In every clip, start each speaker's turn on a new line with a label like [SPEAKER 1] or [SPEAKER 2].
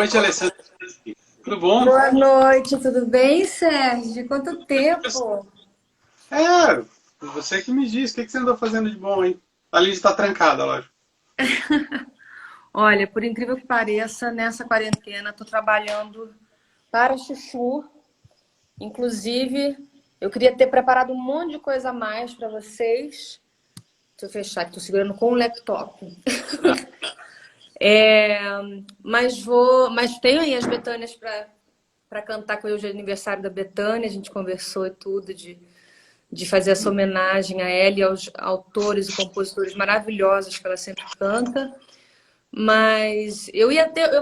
[SPEAKER 1] noite, Alessandra. Tudo bom?
[SPEAKER 2] Boa noite, tudo bem, Sérgio? Quanto tempo?
[SPEAKER 1] É, você que me diz, o que você andou fazendo de bom, hein? A Liz está trancada, lógico.
[SPEAKER 2] Olha, por incrível que pareça, nessa quarentena estou trabalhando para Chuchu. Inclusive, eu queria ter preparado um monte de coisa a mais para vocês. Deixa eu fechar, que estou segurando com o laptop.
[SPEAKER 1] Ah,
[SPEAKER 2] É, mas tenho aí as Betânias para cantar com hoje é aniversário da Betânia. A gente conversou e tudo de fazer essa homenagem a ela e aos autores e compositores maravilhosos que ela sempre canta. Mas eu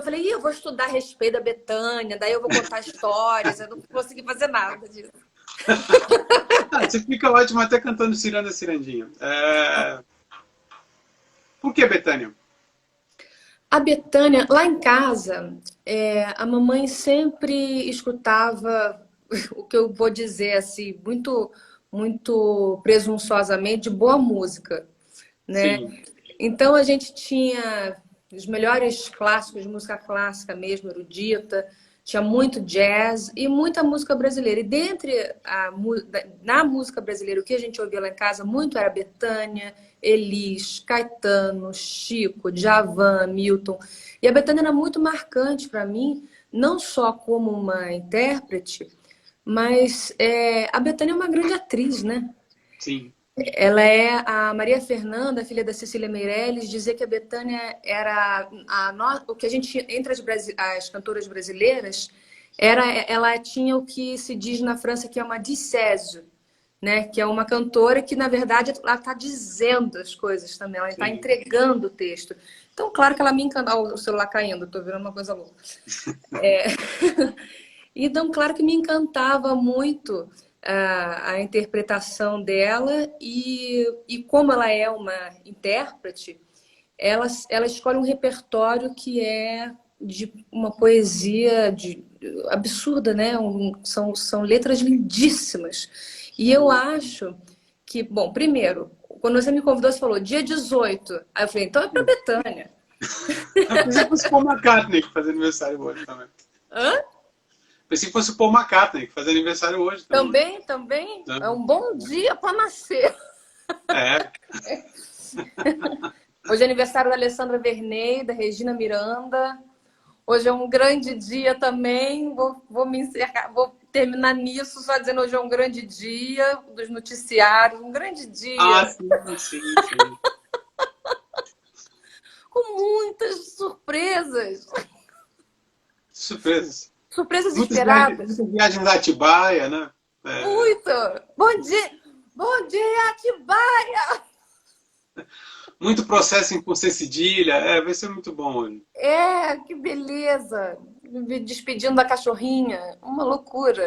[SPEAKER 2] falei, eu vou estudar a respeito da Betânia, daí eu vou contar histórias, eu não consegui fazer nada disso.
[SPEAKER 1] você fica ótimo até cantando Ciranda Cirandinha. Por que Betânia?
[SPEAKER 2] A Betânia, lá em casa, a mamãe sempre escutava o que eu vou dizer assim, muito presunçosamente, de boa música, né?
[SPEAKER 1] Sim,
[SPEAKER 2] Então a gente tinha os melhores clássicos de música clássica mesmo, erudita, tinha muito jazz e muita música brasileira. E na música brasileira, o que a gente ouvia lá em casa muito era Bethânia, Elis, Caetano, Chico, Djavan, Milton. E a Bethânia era muito marcante para mim, não só como uma intérprete, mas a Bethânia é uma grande atriz, né?
[SPEAKER 1] sim.
[SPEAKER 2] Ela é a Maria Fernanda, filha da Cecília Meirelles, dizia que a Bethânia era o que a gente, entre as cantoras brasileiras, ela tinha o que se diz na França que é uma dissèse, né? Que é uma cantora que, na verdade, ela está dizendo as coisas também, ela está
[SPEAKER 1] Sim.
[SPEAKER 2] entregando o texto. Então, claro que ela me encanta. Olha o celular caindo, estou vendo uma coisa louca. Então, claro que me encantava muito a interpretação dela e como ela é uma intérprete, ela escolhe um repertório que é de uma poesia absurda, né? São letras lindíssimas. E eu acho que, bom, primeiro, quando você me convidou, você falou dia 18. Aí eu falei, então é para Betânia.
[SPEAKER 1] Eu pensei que fosse o Paul McCartney que faz aniversário hoje também.
[SPEAKER 2] Hã?
[SPEAKER 1] Pensei que fosse o Paul McCartney que faz aniversário hoje também.
[SPEAKER 2] Também é um bom dia para nascer.
[SPEAKER 1] É,
[SPEAKER 2] Hoje é aniversário da Alessandra Vernei, da Regina Miranda. Hoje é um grande dia também. Vou terminar nisso, só dizendo hoje é um grande dia dos noticiários, um grande dia,
[SPEAKER 1] sim, sim, sim.
[SPEAKER 2] com muitas surpresas.
[SPEAKER 1] Surpresas.
[SPEAKER 2] Surpresas esperadas.
[SPEAKER 1] Muitas viagens da Atibaia, né? É,
[SPEAKER 2] Muito! Bom dia, Atibaia!
[SPEAKER 1] muito processo com C cedilha. Vai ser muito bom hoje.
[SPEAKER 2] Que beleza! Me despedindo da cachorrinha, uma loucura.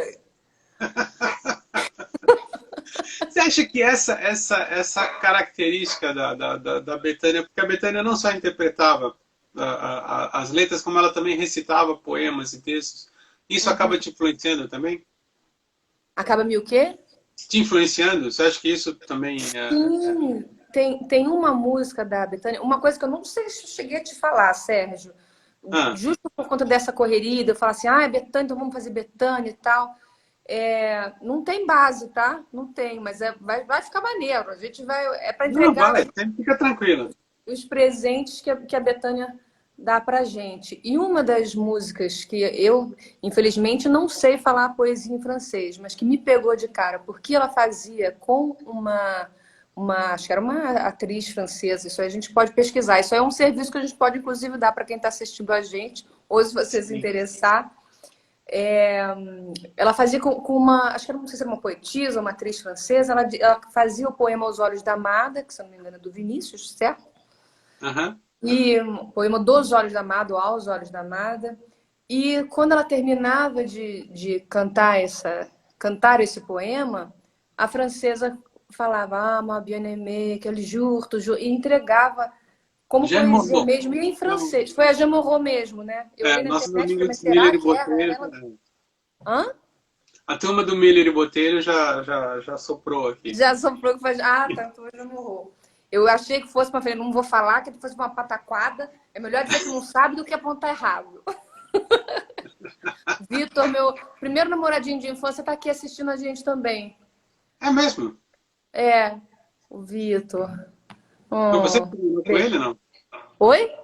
[SPEAKER 1] Você acha que essa característica da Bethânia, porque a Bethânia não só interpretava as letras, como ela também recitava poemas e textos, isso acaba te influenciando também?
[SPEAKER 2] Acaba-me o quê?
[SPEAKER 1] Te influenciando? Você acha que isso também
[SPEAKER 2] Sim, tem uma música da Bethânia, uma coisa que eu não sei se eu cheguei a te falar, Sérgio.
[SPEAKER 1] Ah,
[SPEAKER 2] Justo por conta dessa correria, eu falo assim, Bethânia, então vamos fazer Bethânia e tal. Não tem base, tá? Não tem, mas vai ficar maneiro. A gente vai. É para
[SPEAKER 1] não,
[SPEAKER 2] entregar
[SPEAKER 1] vai, fica tranquila.
[SPEAKER 2] os presentes que a Bethânia dá pra gente. E uma das músicas que eu, infelizmente, não sei falar poesia em francês, mas que me pegou de cara, porque ela fazia com acho que era uma atriz francesa, isso aí a gente pode pesquisar. Isso aí é um serviço que a gente pode, inclusive, dar para quem está assistindo a gente, ou se você se
[SPEAKER 1] Sim.
[SPEAKER 2] interessar. É, ela fazia com uma, acho que era, não sei se era uma poetisa, uma atriz francesa, ela fazia o poema Aos Olhos da Amada, que se não me engano é do Vinícius, certo?
[SPEAKER 1] Aham.
[SPEAKER 2] E o poema Dos Olhos da Amada, ou Aos Olhos da Amada. E quando ela terminava de cantar esse poema, a francesa falava ma bien-aimée, quel jour, toujours, e entregava como
[SPEAKER 1] Já
[SPEAKER 2] poesia
[SPEAKER 1] morreu.
[SPEAKER 2] mesmo, e em francês. Foi a Jean Moreau mesmo, né? Eu olhei na
[SPEAKER 1] Nossos
[SPEAKER 2] internet e falei, mas
[SPEAKER 1] amigos
[SPEAKER 2] será
[SPEAKER 1] Miller e
[SPEAKER 2] que era
[SPEAKER 1] Botelho.
[SPEAKER 2] ela? Hã?
[SPEAKER 1] A turma do Miller e Botelho já soprou aqui.
[SPEAKER 2] Já soprou que faz. Tá, então já morreu. Eu achei que fosse para falei, não vou falar, que fosse uma pataquada. É melhor dizer que não sabe do que apontar errado. Vitor, meu primeiro namoradinho de infância, tá aqui assistindo a gente também.
[SPEAKER 1] É mesmo?
[SPEAKER 2] É, o Vitor.
[SPEAKER 1] Foi você
[SPEAKER 2] Oh,
[SPEAKER 1] que terminou com ele,
[SPEAKER 2] beijo.
[SPEAKER 1] não?
[SPEAKER 2] Oi?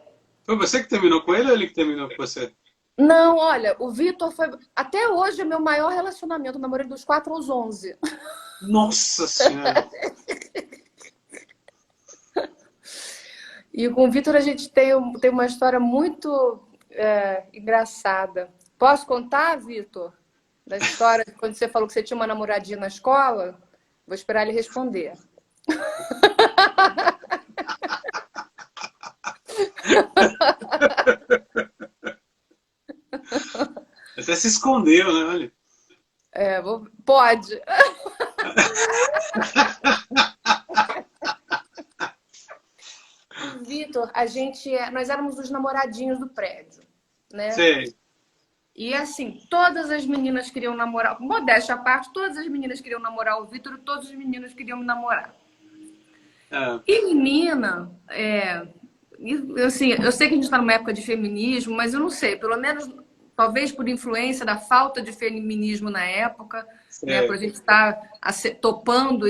[SPEAKER 1] Foi você que terminou com ele ou ele que terminou com você?
[SPEAKER 2] Não, olha, o Vitor foi até hoje o meu maior relacionamento. Eu namorei dos 4 aos 11.
[SPEAKER 1] Nossa Senhora!
[SPEAKER 2] E com o Vitor a gente tem uma história muito engraçada. Posso contar, Vitor? Da história de quando você falou que você tinha uma namoradinha na escola? Vou esperar ele responder.
[SPEAKER 1] Até se escondeu, né? Olha.
[SPEAKER 2] Pode. Vitor, nós éramos os namoradinhos do prédio, né?
[SPEAKER 1] Sei.
[SPEAKER 2] E assim, todas as meninas queriam namorar, modéstia à parte, todas as meninas queriam namorar o Vitor e todos os meninos queriam me namorar.
[SPEAKER 1] É,
[SPEAKER 2] E menina, assim, eu sei que a gente está numa época de feminismo, mas eu não sei, pelo menos, talvez por influência da falta de feminismo na época, né, por a
[SPEAKER 1] sei.
[SPEAKER 2] gente estar topando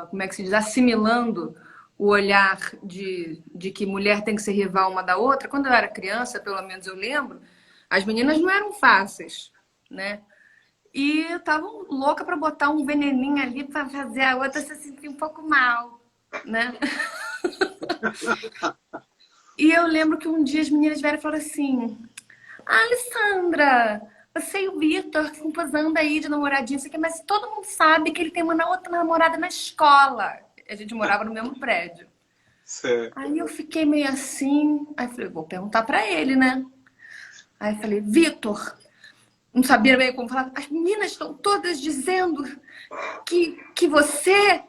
[SPEAKER 2] como é que se diz, assimilando o olhar de que mulher tem que ser rival uma da outra. Quando eu era criança, pelo menos eu lembro, as meninas não eram fáceis, né? E eu tava louca para botar um veneninho ali para fazer a outra se sentir um pouco mal, né? E eu lembro que um dia as meninas vieram e falaram assim: Alessandra, você e o Vitor estão posando aí de namoradinho, isso aqui, mas todo mundo sabe que ele tem uma outra namorada na escola. A gente morava no mesmo prédio.
[SPEAKER 1] Sei.
[SPEAKER 2] Aí eu fiquei meio assim, aí falei, vou perguntar pra ele, né? Aí falei, Vitor, não sabia meio como falar, as meninas estão todas dizendo que você...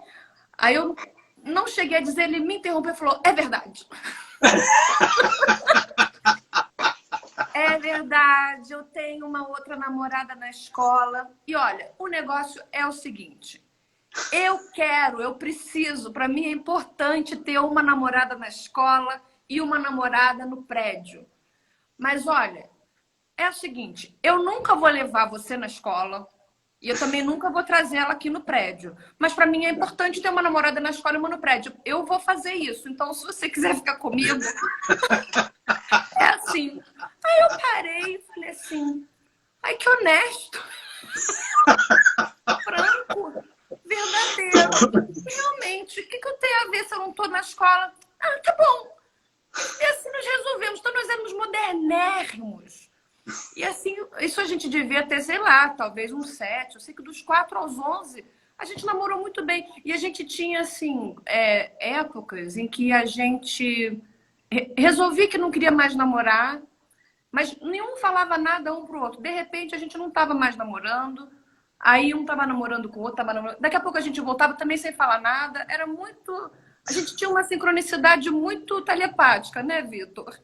[SPEAKER 2] Aí eu não cheguei a dizer, ele me interrompeu e falou, é verdade. É verdade, eu tenho uma outra namorada na escola. E olha, o negócio é o seguinte, eu preciso, para mim é importante ter uma namorada na escola e uma namorada no prédio. Mas olha, é o seguinte, eu nunca vou levar você na escola e eu também nunca vou trazer ela aqui no prédio. Mas para mim é importante ter uma namorada na escola e uma no prédio. Eu vou fazer isso. Então, se você quiser ficar comigo, é assim. Aí eu parei e falei assim, ai que honesto, franco, verdadeiro. Realmente, o que eu tenho a ver se eu não estou na escola? Ah, tá bom. E assim nós resolvemos. Então nós éramos modernérrimos. E assim, isso a gente devia ter, sei lá, talvez uns 7. Eu sei que dos 4 aos 11 a gente namorou muito bem. E a gente tinha, assim, épocas em que a gente resolvia que não queria mais namorar, mas nenhum falava nada um pro outro. De repente a gente não estava mais namorando, aí um estava namorando com o outro, tava namorando. Daqui a pouco a gente voltava também sem falar nada. Era muito. A gente tinha uma sincronicidade muito telepática, né, Vitor?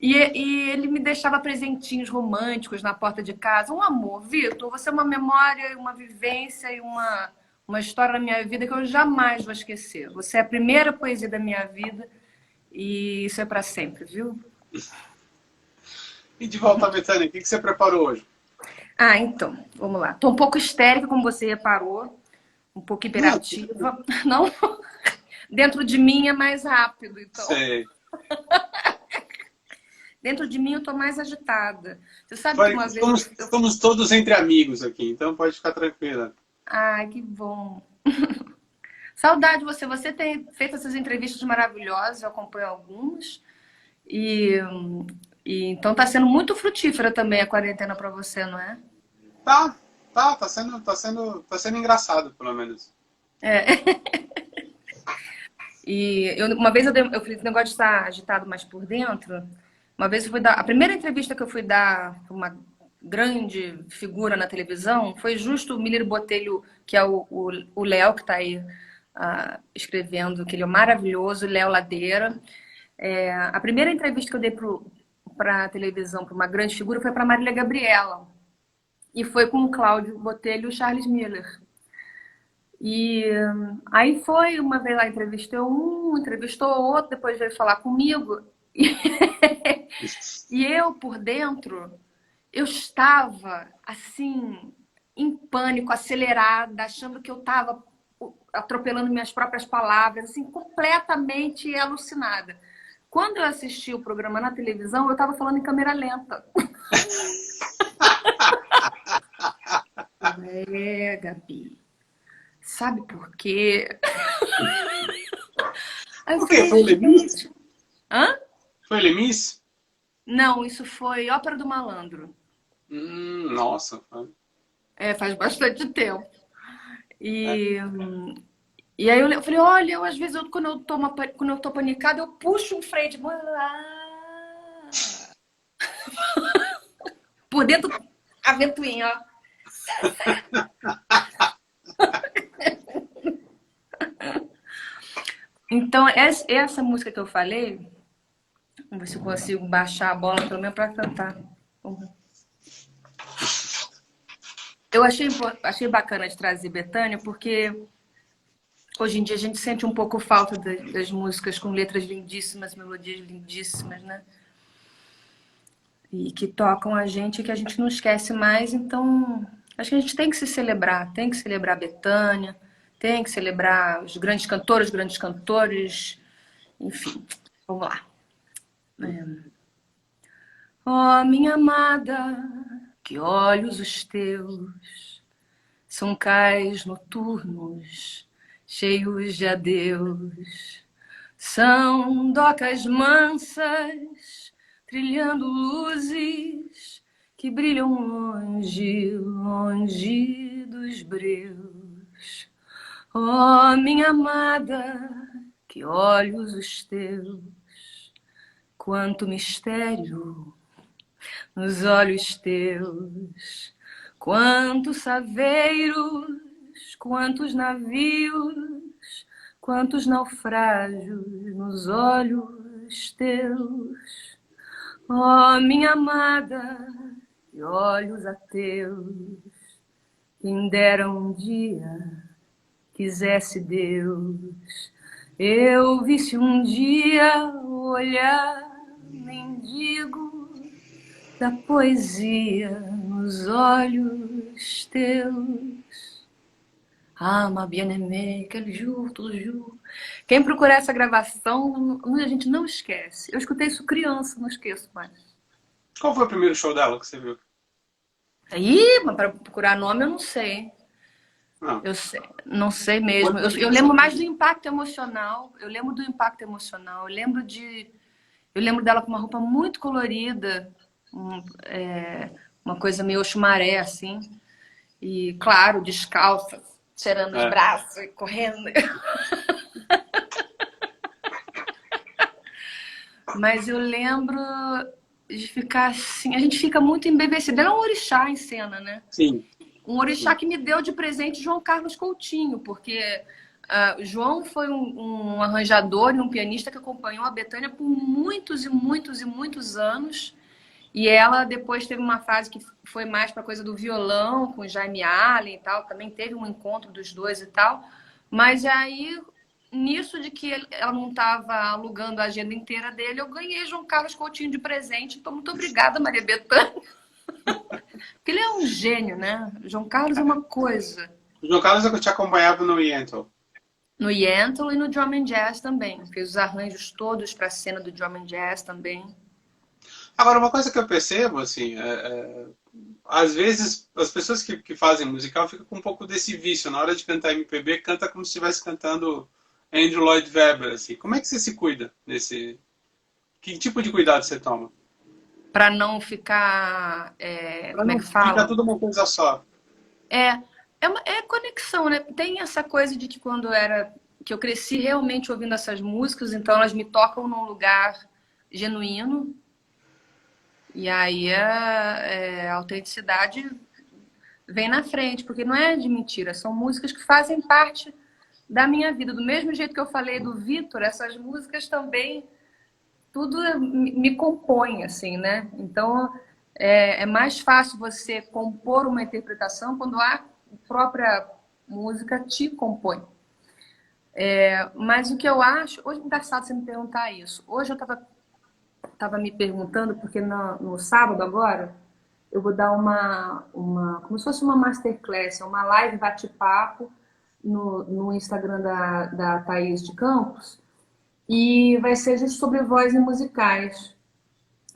[SPEAKER 2] E ele me deixava presentinhos românticos na porta de casa. Um amor, Vitor, você é uma memória, uma vivência e uma história na minha vida que eu jamais vou esquecer. Você é a primeira poesia da minha vida e isso é para sempre, viu?
[SPEAKER 1] E de volta à Betânia, o que você preparou hoje?
[SPEAKER 2] Ah, então, vamos lá. Tô um pouco histérica, como você reparou, um pouco
[SPEAKER 1] Não,
[SPEAKER 2] hiperativa. Não, dentro de mim é mais rápido, então.
[SPEAKER 1] sei.
[SPEAKER 2] Dentro de mim eu tô mais agitada. Você sabe que uma vez...
[SPEAKER 1] Estamos todos entre amigos aqui, então pode ficar tranquila.
[SPEAKER 2] Ai, que bom. Saudade de você. Você tem feito essas entrevistas maravilhosas, eu acompanho algumas. E, então tá sendo muito frutífera também a quarentena para você, não é?
[SPEAKER 1] Tá sendo engraçado, pelo menos.
[SPEAKER 2] E uma vez eu fiz negócio de estar agitado mais por dentro. Uma vez eu fui dar. A primeira entrevista que eu fui dar para uma grande figura na televisão foi justo o Miller Botelho, que é o Léo, que está aí escrevendo, que ele é maravilhoso, Léo Ladeira. A primeira entrevista que eu dei para a televisão, para uma grande figura, foi para Marília Gabriela. E foi com o Cláudio Botelho e o Charles Miller. E aí foi, uma vez lá entrevistou um, entrevistou outro, depois veio falar comigo. E eu, por dentro, eu estava, assim, em pânico, acelerada, achando que eu estava atropelando minhas próprias palavras, assim, completamente alucinada. Quando eu assisti o programa na televisão, eu estava falando em câmera lenta. É, Gabi, sabe por quê? Aí eu
[SPEAKER 1] O quê?
[SPEAKER 2] falei,
[SPEAKER 1] Foi Lemis?
[SPEAKER 2] gente... Hã?
[SPEAKER 1] Foi Lemis?
[SPEAKER 2] Não, isso foi Ópera do Malandro.
[SPEAKER 1] Nossa.
[SPEAKER 2] É, faz bastante tempo. E, e aí eu falei, olha, às vezes quando eu tô panicada, eu puxo um freio de mão. Por dentro, a ventoinha, ó. Então, essa música que eu falei, vamos ver se eu consigo baixar a bola pelo menos para cantar. Eu achei bacana de trazer Bethânia, porque hoje em dia a gente sente um pouco falta das músicas com letras lindíssimas, melodias lindíssimas, né? E que tocam a gente, que a gente não esquece mais. Então, acho que a gente tem que se celebrar, tem que celebrar Bethânia, tem que celebrar os grandes cantores, enfim, vamos lá. Oh, minha amada, que olhos os teus, são cais noturnos, cheios de adeus, são docas mansas, trilhando luzes que brilham longe, longe dos breus. Oh, minha amada, que olhos os teus, quanto mistério nos olhos teus, quantos saveiros, quantos navios, quantos naufrágios nos olhos teus. Oh, minha amada, que olhos a teus, quem dera um dia, quisesse Deus, eu visse um dia o olhar mendigo da poesia nos olhos teus. Ah, ma bien-aimée, quel jour, tout jour. Quem procurar essa gravação, a gente não esquece. Eu escutei isso criança, não esqueço mais.
[SPEAKER 1] Qual foi o primeiro show dela que você viu?
[SPEAKER 2] Aí, mas para procurar nome eu não sei.
[SPEAKER 1] Não.
[SPEAKER 2] Eu sei, não sei mesmo. Eu lembro mais do impacto emocional. Eu lembro do impacto emocional. Eu lembro dela com uma roupa muito colorida, uma coisa meio chumaré, assim. E, claro, descalça, tirando os braços e correndo. Mas eu lembro de ficar assim. A gente fica muito embevecida. Ela é um orixá em cena, né?
[SPEAKER 1] Sim.
[SPEAKER 2] Um orixá que me deu de presente João Carlos Coutinho, porque João foi um arranjador e um pianista que acompanhou a Bethânia por muitos e muitos e muitos anos. E ela depois teve uma fase que foi mais para coisa do violão, com Jaime Allen e tal. Também teve um encontro dos dois e tal. Mas aí, nisso de que ela não estava alugando a agenda inteira dele, eu ganhei João Carlos Coutinho de presente. Então, muito obrigada, Maria Bethânia. Porque ele é um gênio, né? João Carlos é uma coisa.
[SPEAKER 1] O João Carlos eu te acompanhava no Yentl.
[SPEAKER 2] No Yentl e no Drum and Jazz também. Fez os arranjos todos para a cena do Drum and Jazz também.
[SPEAKER 1] Agora, uma coisa que eu percebo, assim, às vezes as pessoas que fazem musical ficam com um pouco desse vício. Na hora de cantar MPB, canta como se estivesse cantando Andrew Lloyd Webber, assim. Como é que você se cuida desse... Que tipo de cuidado você toma?
[SPEAKER 2] Para não ficar... como é que fala?
[SPEAKER 1] Fica tudo uma coisa só.
[SPEAKER 2] É conexão, né? Tem essa coisa de que que eu cresci realmente ouvindo essas músicas, então elas me tocam num lugar genuíno. E aí a autenticidade vem na frente, porque não é de mentira, são músicas que fazem parte da minha vida. Do mesmo jeito que eu falei do Vitor, essas músicas também, tudo me compõe, assim, né? Então, é mais fácil você compor uma interpretação quando há própria música te compõe. Mas o que eu acho... Hoje é engraçado você me perguntar isso. Hoje eu estava me perguntando, porque no sábado agora, eu vou dar como se fosse uma masterclass, uma live bate-papo no Instagram da Thaís de Campos, e vai ser just sobre vozes musicais.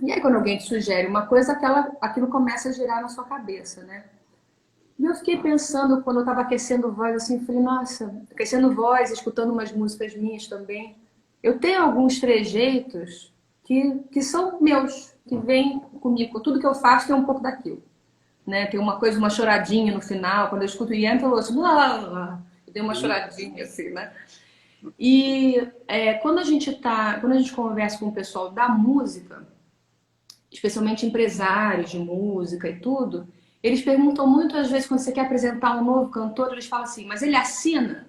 [SPEAKER 2] E aí, quando alguém te sugere uma coisa, aquilo começa a girar na sua cabeça, né? E eu fiquei pensando, quando eu estava aquecendo voz, assim, falei, nossa, aquecendo voz, escutando umas músicas minhas também, eu tenho alguns trejeitos que são meus, que vêm comigo. Tudo que eu faço tem um pouco daquilo, né? Tem uma coisa, uma choradinha no final. Quando eu escuto o Ian, eu ouço, blá, blá, blá. Eu tenho uma choradinha, assim, né? E quando a gente conversa com o pessoal da música, especialmente empresários de música e tudo, eles perguntam muito, às vezes, quando você quer apresentar um novo cantor, eles falam assim, mas ele assina?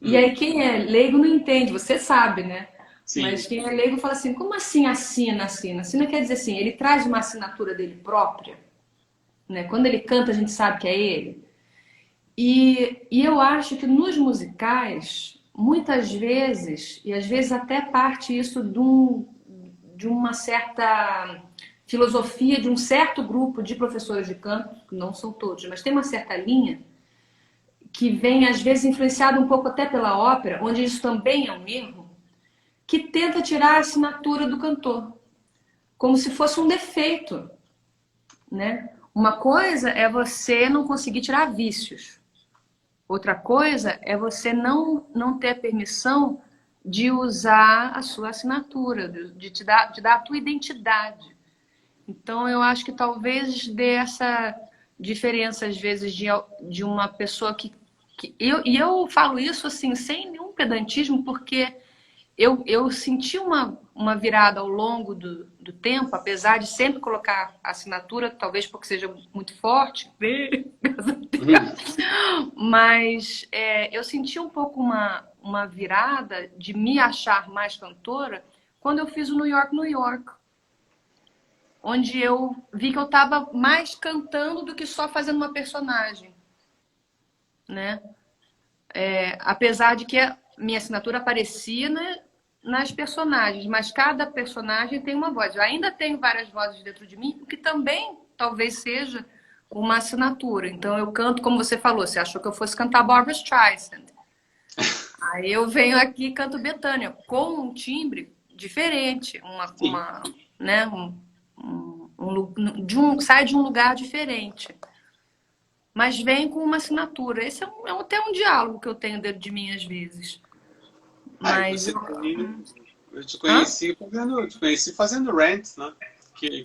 [SPEAKER 2] E aí quem é leigo não entende, você sabe, né?
[SPEAKER 1] Sim.
[SPEAKER 2] Mas quem é leigo fala assim, como assim assina? Assina quer dizer assim, ele traz uma assinatura dele própria, né? Quando ele canta, a gente sabe que é ele. E eu acho que nos musicais, muitas vezes, e às vezes até parte isso de uma certa filosofia de um certo grupo de professores de canto, que não são todos, mas tem uma certa linha, que vem às vezes influenciado um pouco até pela ópera, onde isso também é um erro, que tenta tirar a assinatura do cantor, como se fosse um defeito, né? Uma coisa é você não conseguir tirar vícios. Outra coisa é você não ter a permissão de usar a sua assinatura, de dar a tua identidade. Então, eu acho que talvez dê essa diferença, às vezes, de uma pessoa eu falo isso assim, sem nenhum pedantismo, porque eu senti uma virada ao longo do tempo, apesar de sempre colocar a assinatura, talvez porque seja muito forte, mas eu senti um pouco uma virada de me achar mais cantora quando eu fiz o New York, New York, onde eu vi que eu estava mais cantando do que só fazendo uma personagem, né? Apesar de que a minha assinatura aparecia, né, nas personagens, mas cada personagem tem uma voz. Eu ainda tenho várias vozes dentro de mim, o que também talvez seja uma assinatura. Então eu canto, como você falou, você achou que eu fosse cantar Barbra Streisand. Aí eu venho aqui e canto Bethânia, com um timbre diferente, né, sai de um lugar diferente. Mas vem com uma assinatura. Esse até um diálogo que eu tenho dentro de mim às vezes. Mas
[SPEAKER 1] eu te conheci fazendo Rent, né? Que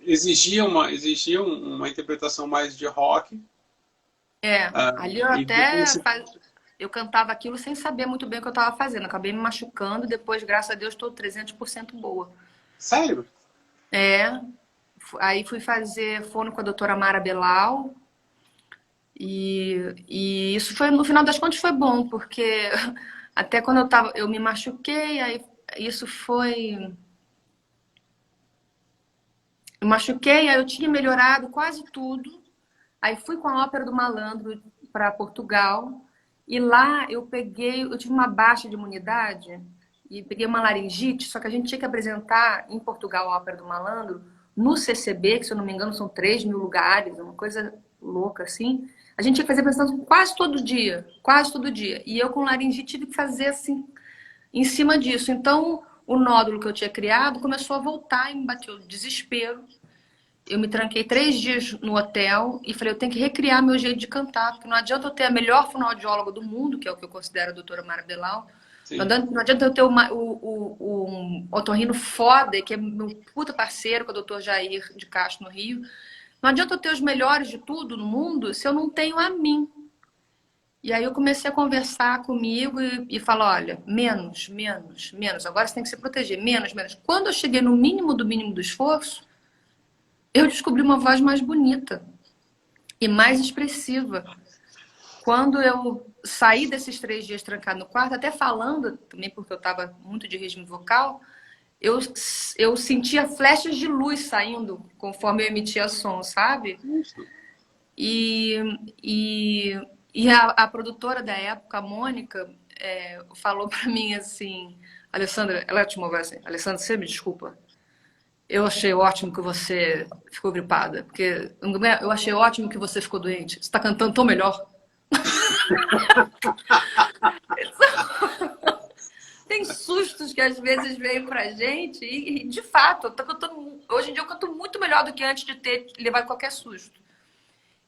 [SPEAKER 1] exigia uma interpretação mais de rock.
[SPEAKER 2] Ali eu cantava aquilo sem saber muito bem o que eu estava fazendo. Acabei me machucando, depois, graças a Deus, estou 300% boa.
[SPEAKER 1] Sério?
[SPEAKER 2] Aí fui fazer fono com a doutora Mara Belal. E isso foi, no final das contas, foi bom, porque até quando eu me machuquei, aí isso foi... Eu machuquei, aí eu tinha melhorado quase tudo. Aí fui com a Ópera do Malandro para Portugal. E lá eu tive uma baixa de imunidade e peguei uma laringite, só que a gente tinha que apresentar em Portugal a Ópera do Malandro no CCB, que se eu não me engano são 3.000 lugares, uma coisa louca assim. A gente tinha que fazer apresentação quase todo dia. E eu com laringite tive que fazer assim, em cima disso. Então, o nódulo que eu tinha criado começou a voltar e me bateu desespero. Eu me tranquei 3 dias no hotel e falei, eu tenho que recriar meu jeito de cantar, porque não adianta eu ter a melhor fonoaudióloga do mundo, que é o que eu considero a doutora Mara Belal. Não adianta eu ter um otorrino foda, que é meu puta parceiro com o doutor Jair de Castro, no Rio. Não adianta eu ter os melhores de tudo no mundo se eu não tenho a mim. E aí eu comecei a conversar comigo e falar, olha, menos. Agora você tem que se proteger, menos. Quando eu cheguei no mínimo do esforço, eu descobri uma voz mais bonita e mais expressiva. Quando eu saí desses 3 dias trancado no quarto, até falando, também porque eu estava muito de regime vocal, eu sentia flechas de luz saindo conforme eu emitia som, sabe? E E a produtora da época, a Mônica, falou pra mim assim, Alessandra, ela te moveu assim, Alessandra, você me desculpa. Eu achei ótimo que você ficou gripada, porque eu achei ótimo que você ficou doente. Você está cantando tão melhor. Tem sustos que às vezes vêm pra gente e de fato, eu tô cantando, hoje em dia eu canto muito melhor do que antes de ter levado qualquer susto.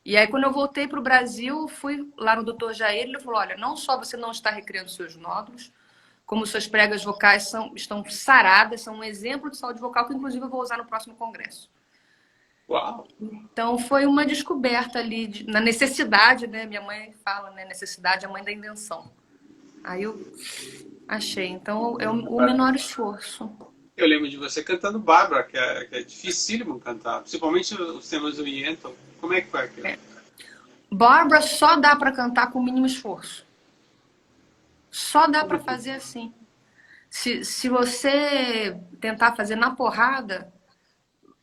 [SPEAKER 2] E aí quando eu voltei pro Brasil, fui lá no Dr. Jair, ele falou, olha, não só você não está recriando seus nódulos, como suas pregas vocais estão saradas, são um exemplo de saúde vocal que inclusive eu vou usar no próximo congresso.
[SPEAKER 1] Uau!
[SPEAKER 2] Então foi uma descoberta ali, na necessidade, né? Minha mãe fala, né? Necessidade é a mãe da invenção. Aí eu achei. Então é o menor esforço.
[SPEAKER 1] Eu lembro de você cantando Bárbara, que é dificílimo cantar, principalmente os temas do Yentl. Como é que foi aquilo?
[SPEAKER 2] Bárbara só dá para cantar com o mínimo esforço. Só dá para fazer assim. Se você tentar fazer na porrada,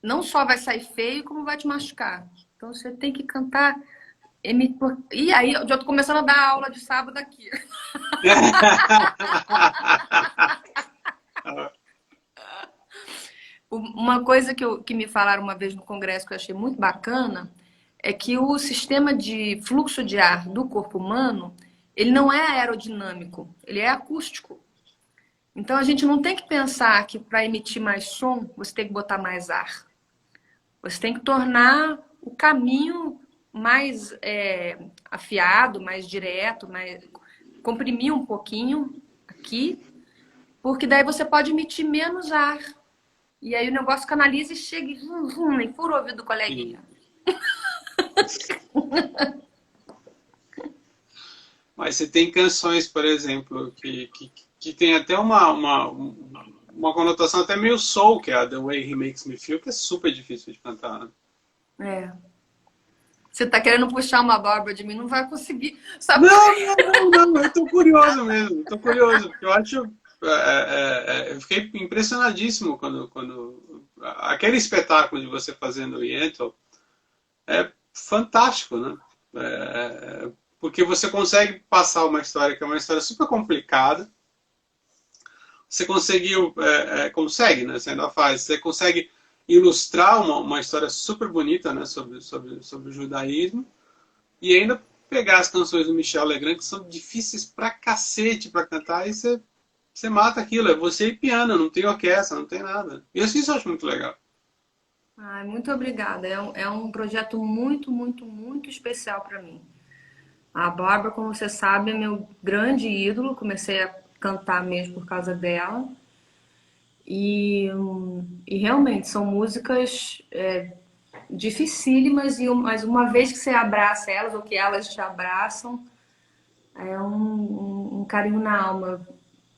[SPEAKER 2] não só vai sair feio, como vai te machucar. Então você tem que cantar. E aí, eu já tô começando a dar aula de sábado aqui. Uma coisa que me falaram uma vez no congresso que eu achei muito bacana é que o sistema de fluxo de ar do corpo humano, ele não é aerodinâmico, ele é acústico. Então a gente não tem que pensar que para emitir mais som, você tem que botar mais ar. Você tem que tornar o caminho mais afiado, mais direto, comprimir um pouquinho aqui, porque daí você pode emitir menos ar. E aí o negócio canaliza e chega e fura o ouvido do coleguinha.
[SPEAKER 1] Mas você tem canções, por exemplo, que tem até uma conotação até meio soul, que é a The Way He Makes Me Feel, que é super difícil de cantar. Né?
[SPEAKER 2] Você tá querendo puxar uma Bárbara de mim, não vai conseguir. Sabe?
[SPEAKER 1] Não, eu tô curioso mesmo, tô curioso, porque eu acho... eu fiquei impressionadíssimo quando aquele espetáculo de você fazendo o Yentl é fantástico, né? Porque você consegue passar uma história que é uma história super complicada. Você consegue, né? Você ainda faz. Você consegue ilustrar uma história super bonita, né? Sobre o judaísmo e ainda pegar as canções do Michel Legrand que são difíceis pra cacete pra cantar e você mata aquilo. É você e piano, não tem orquestra, não tem nada. E isso eu acho muito legal.
[SPEAKER 2] Ai, muito obrigada. É um projeto muito, muito, muito especial para mim. A Bárbara, como você sabe, é meu grande ídolo. Comecei a cantar mesmo por causa dela. E realmente são músicas dificílimas, mas uma vez que você abraça elas, ou que elas te abraçam, é um carinho na alma.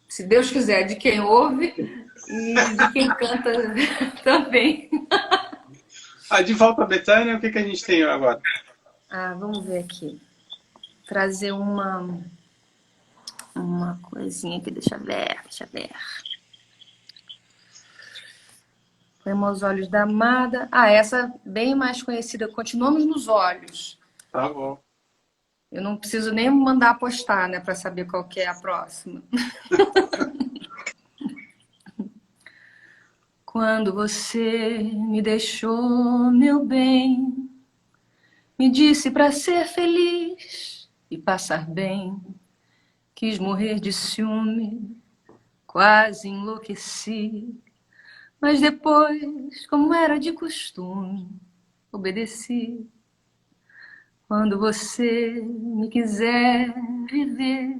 [SPEAKER 2] Se Deus quiser, de quem ouve e de quem canta também.
[SPEAKER 1] De volta a Betânia, o que a gente tem agora?
[SPEAKER 2] Vamos ver aqui. Trazer uma coisinha aqui, deixa eu ver. Poema aos Olhos da Amada. Essa bem mais conhecida. Continuamos nos Olhos.
[SPEAKER 1] Tá bom.
[SPEAKER 2] Eu não preciso nem mandar postar, né, para saber qual que é a próxima. Quando você me deixou, meu bem, me disse para ser feliz e passar bem. Quis morrer de ciúme, quase enlouqueci. Mas depois, como era de costume, obedeci. Quando você me quiser viver,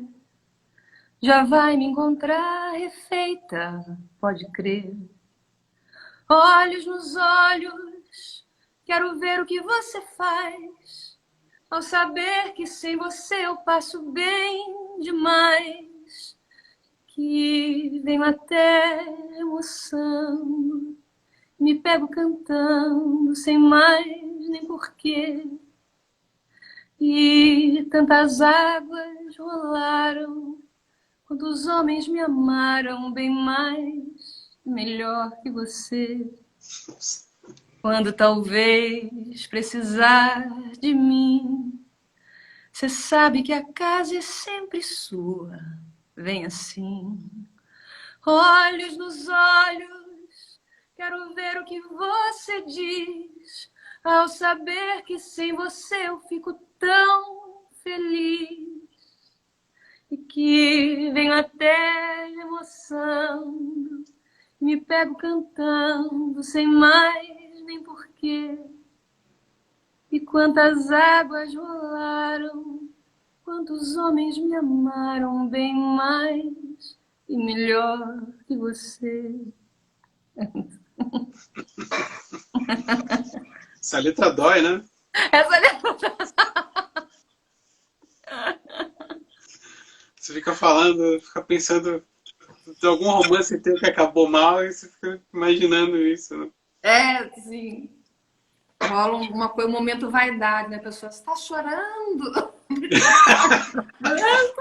[SPEAKER 2] já vai me encontrar refeita, pode crer. Olhos nos olhos, quero ver o que você faz, ao saber que sem você eu passo bem demais, que venho até emoção, me pego cantando sem mais nem porquê. E tantas águas rolaram, quantos homens me amaram bem mais, melhor que você. Quando talvez precisar de mim, Você sabe que a casa é sempre sua. Vem assim, olhos nos olhos, quero ver o que você diz. Ao saber que sem você eu fico tão feliz. E que venho até emoção, me pego cantando sem mais nem porquê. E quantas águas rolaram, quantos homens me amaram bem mais e melhor que você.
[SPEAKER 1] Essa letra dói, né?
[SPEAKER 2] Essa letra...
[SPEAKER 1] Você fica falando, fica pensando de algum romance teu que acabou mal e você fica imaginando isso, né?
[SPEAKER 2] É, sim. Rola uma coisa, um momento vaidade, né? A pessoa, você tá chorando? Tô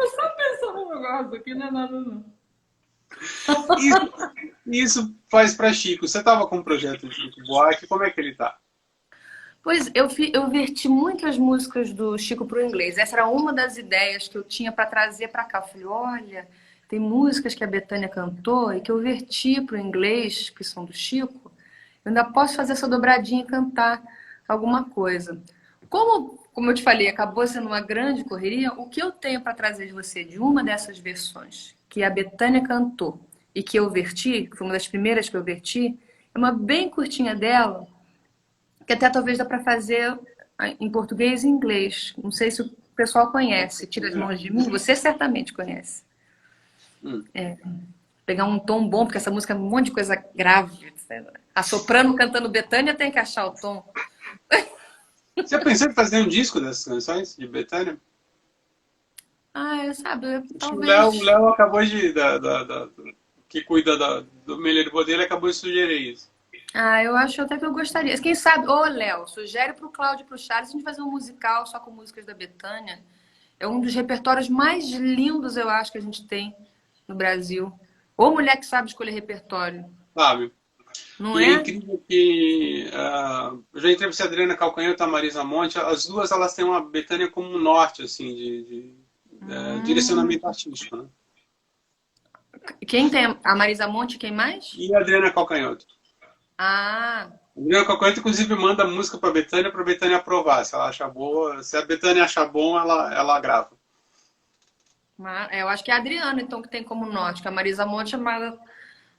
[SPEAKER 2] só pensando no negócio aqui, não é nada não.
[SPEAKER 1] Isso faz para Chico. Você estava com um projeto de Chico Buarque, como é que ele tá?
[SPEAKER 2] Pois eu verti muitas músicas do Chico para o inglês. Essa era uma das ideias que eu tinha para trazer para cá. Eu falei, olha, tem músicas que a Bethânia cantou e que eu verti para o inglês, que são do Chico. Eu ainda posso fazer essa dobradinha e cantar alguma coisa. Como eu te falei, acabou sendo uma grande correria, o que eu tenho para trazer de você de uma dessas versões que a Bethânia cantou e que eu verti, que foi uma das primeiras que eu verti, é uma bem curtinha dela, que até talvez dá para fazer em português e inglês. Não sei se o pessoal conhece. Tira as mãos de mim, você certamente conhece. Pegar um tom bom, porque essa música é um monte de coisa grave. A soprano cantando Bethânia tem que achar o tom.
[SPEAKER 1] Você pensou em fazer um disco dessas canções de Bethânia?
[SPEAKER 2] Sabe,
[SPEAKER 1] Acho que
[SPEAKER 2] talvez...
[SPEAKER 1] o Léo acabou de... que cuida do Melhor dele acabou de sugerir isso.
[SPEAKER 2] Eu acho até que eu gostaria. Quem sabe, ô Léo, sugere pro Cláudio e pro Charles a gente fazer um musical só com músicas da Bethânia. É um dos repertórios mais lindos, eu acho, que a gente tem no Brasil. Ou mulher que sabe escolher repertório.
[SPEAKER 1] Sabe?
[SPEAKER 2] Não
[SPEAKER 1] E é
[SPEAKER 2] é?
[SPEAKER 1] incrível que eu já entrevistei a Adriana Calcanhoto e a Marisa Monte, as duas elas têm uma Bethânia como um norte assim, de direcionamento artístico. Né?
[SPEAKER 2] Quem tem? A Marisa Monte, quem mais?
[SPEAKER 1] E a Adriana Calcanhoto.
[SPEAKER 2] Ah,
[SPEAKER 1] A Adriana Calcanhoto, inclusive, manda música para a Bethânia aprovar. Se ela achar boa, se a Bethânia achar bom, ela grava.
[SPEAKER 2] eu acho que é a Adriana, então, que tem como norte, que a Marisa Monte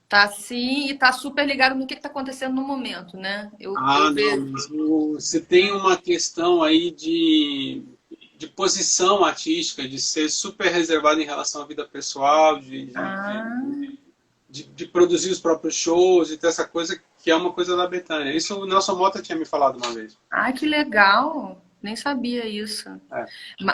[SPEAKER 2] tá assim e tá super ligada no que tá acontecendo no momento, né? Eu
[SPEAKER 1] Não,
[SPEAKER 2] vejo.
[SPEAKER 1] mas você tem uma questão aí de posição artística, de ser super reservado em relação à vida pessoal, de produzir os próprios shows e ter essa coisa que é uma coisa da Bethânia. Isso o Nelson Motta tinha me falado uma vez.
[SPEAKER 2] Que legal! Nem sabia isso.
[SPEAKER 1] É.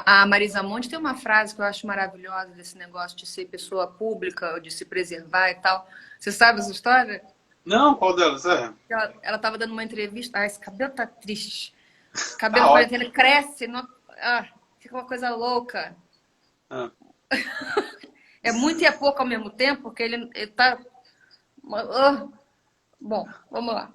[SPEAKER 2] A Marisa Monte tem uma frase que eu acho maravilhosa desse negócio de ser pessoa pública, de se preservar e tal. Você sabe essa história?
[SPEAKER 1] Não, qual delas?
[SPEAKER 2] Ela estava dando uma entrevista. Esse cabelo tá triste. O
[SPEAKER 1] Tá
[SPEAKER 2] cabelo
[SPEAKER 1] ótimo.
[SPEAKER 2] ele cresce, fica uma coisa louca. É muito e é pouco ao mesmo tempo, porque ele tá... Bom, vamos lá.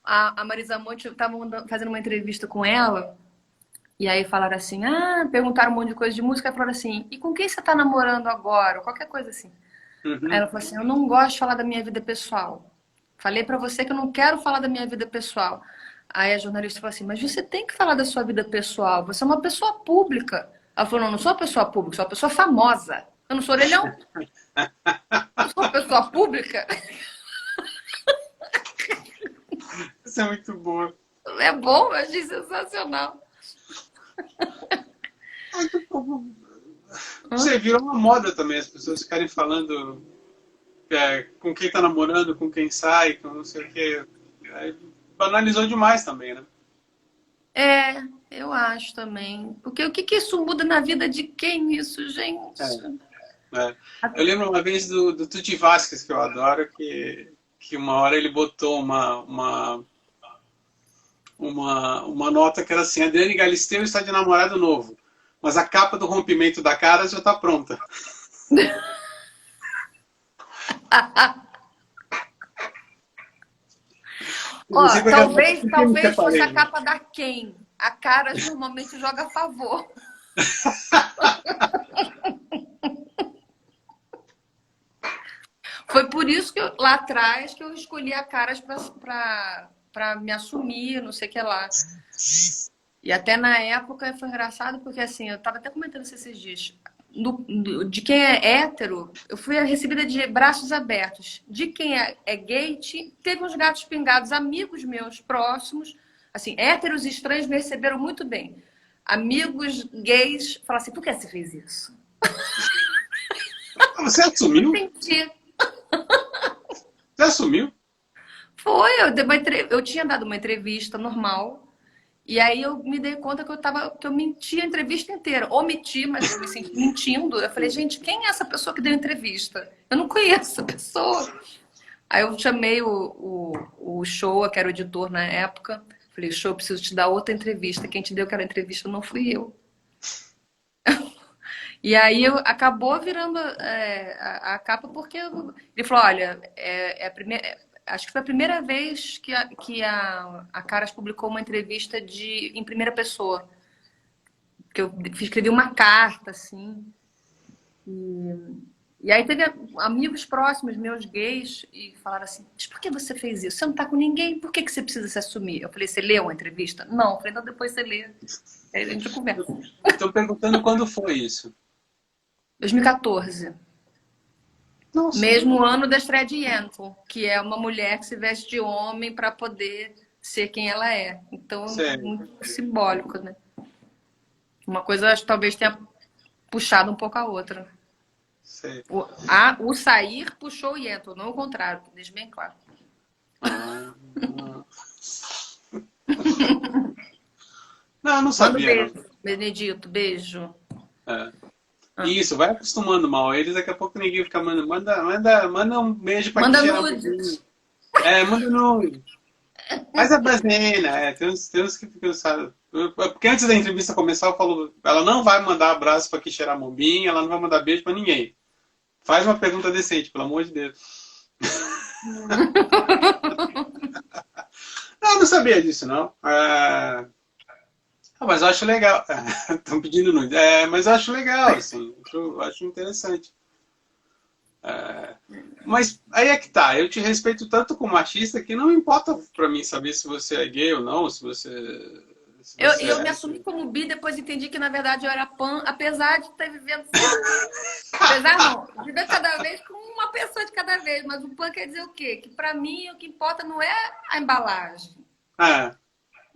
[SPEAKER 2] A Marisa Monte estava fazendo uma entrevista com ela, e aí falaram assim, perguntaram um monte de coisa de música, e falaram assim, e com quem você tá namorando agora? Ou qualquer coisa assim. Aí ela falou assim, eu não gosto de falar da minha vida pessoal. Falei pra você que eu não quero falar da minha vida pessoal. Aí a jornalista falou assim, mas você tem que falar da sua vida pessoal, você é uma pessoa pública. Ela falou, não sou uma pessoa pública, sou uma pessoa famosa. Eu não sou orelhão. Eu sou uma pessoa pública.
[SPEAKER 1] Isso é muito boa.
[SPEAKER 2] É bom, eu achei sensacional.
[SPEAKER 1] Você virou uma moda também, as pessoas ficarem falando com quem tá namorando, com quem sai, com não sei o quê. Banalizou demais também, né?
[SPEAKER 2] Eu acho também. Porque o que isso muda na vida de quem isso, gente?
[SPEAKER 1] Eu lembro uma vez do Tuti Vasquez, que eu adoro, que uma hora ele botou uma nota que era assim, Adriane Galisteu está de namorado novo, mas a capa do rompimento da cara já está pronta.
[SPEAKER 2] Ó, talvez fosse a
[SPEAKER 1] né?
[SPEAKER 2] capa da Quem. A Caras normalmente joga a favor. Foi por isso que lá atrás que eu escolhi a Caras para me assumir, não sei o que lá. E até na época foi engraçado porque assim, eu tava até comentando isso esses dias. De quem é hétero, eu fui recebida de braços abertos. De quem é gay, teve uns gatos pingados, amigos meus próximos, assim, héteros e estranhos me receberam muito bem. Amigos gays falaram assim, por que você fez isso?
[SPEAKER 1] Você assumiu?
[SPEAKER 2] Entendi.
[SPEAKER 1] Você assumiu?
[SPEAKER 2] Foi, eu tinha dado uma entrevista normal. E aí eu me dei conta que eu menti a entrevista inteira. Omiti, mas eu me senti mentindo. Eu falei, gente, quem é essa pessoa que deu entrevista? Eu não conheço essa pessoa. Aí eu chamei o Show, que era o editor na época. Falei, Show, preciso te dar outra entrevista. Quem te deu aquela entrevista não fui eu. E aí acabou virando a capa porque ele falou, olha, acho que foi a primeira vez que a Caras publicou uma entrevista em primeira pessoa. Que eu escrevi uma carta, assim. E aí teve amigos próximos, meus gays, e falaram assim, mas por que você fez isso? Você não tá com ninguém, por que você precisa se assumir? Eu falei, você leu a entrevista? Não. Eu falei, então depois você lê. Aí a gente conversa.
[SPEAKER 1] Estou perguntando quando foi isso.
[SPEAKER 2] 2014.
[SPEAKER 1] Nossa.
[SPEAKER 2] Mesmo ano da estreia de Yentl, que é uma mulher que se veste de homem para poder ser quem ela é. Então, é muito simbólico, né? Uma coisa acho que talvez tenha puxado um pouco a outra.
[SPEAKER 1] Sei.
[SPEAKER 2] O sair puxou o Yentl, não o contrário, deixa bem claro.
[SPEAKER 1] Não, eu não sabia.
[SPEAKER 2] Manda um beijo, Benedito, beijo.
[SPEAKER 1] Isso, vai acostumando mal a eles, daqui a pouco ninguém fica manda um beijo pra
[SPEAKER 2] Manda
[SPEAKER 1] quem
[SPEAKER 2] nudes.
[SPEAKER 1] manda nudes. Faz a vacina, tem uns que ficam, sabe? Porque antes da entrevista começar, eu falo, ela não vai mandar abraço pra quem cheirar bombinha, ela não vai mandar beijo pra ninguém. Faz uma pergunta decente, pelo amor de Deus. Não sabia disso, não. Mas eu acho legal. Estão pedindo nude. Mas eu acho legal, assim. Acho interessante. Mas aí é que tá. Eu te respeito tanto como artista que não importa pra mim saber se você é gay ou não, se você
[SPEAKER 2] Eu me assumi como bi, depois entendi que na verdade eu era pan, apesar de ter vivendo. Apesar não, viver cada vez com uma pessoa de cada vez. Mas o pan quer dizer o quê? Que pra mim o que importa não é a embalagem.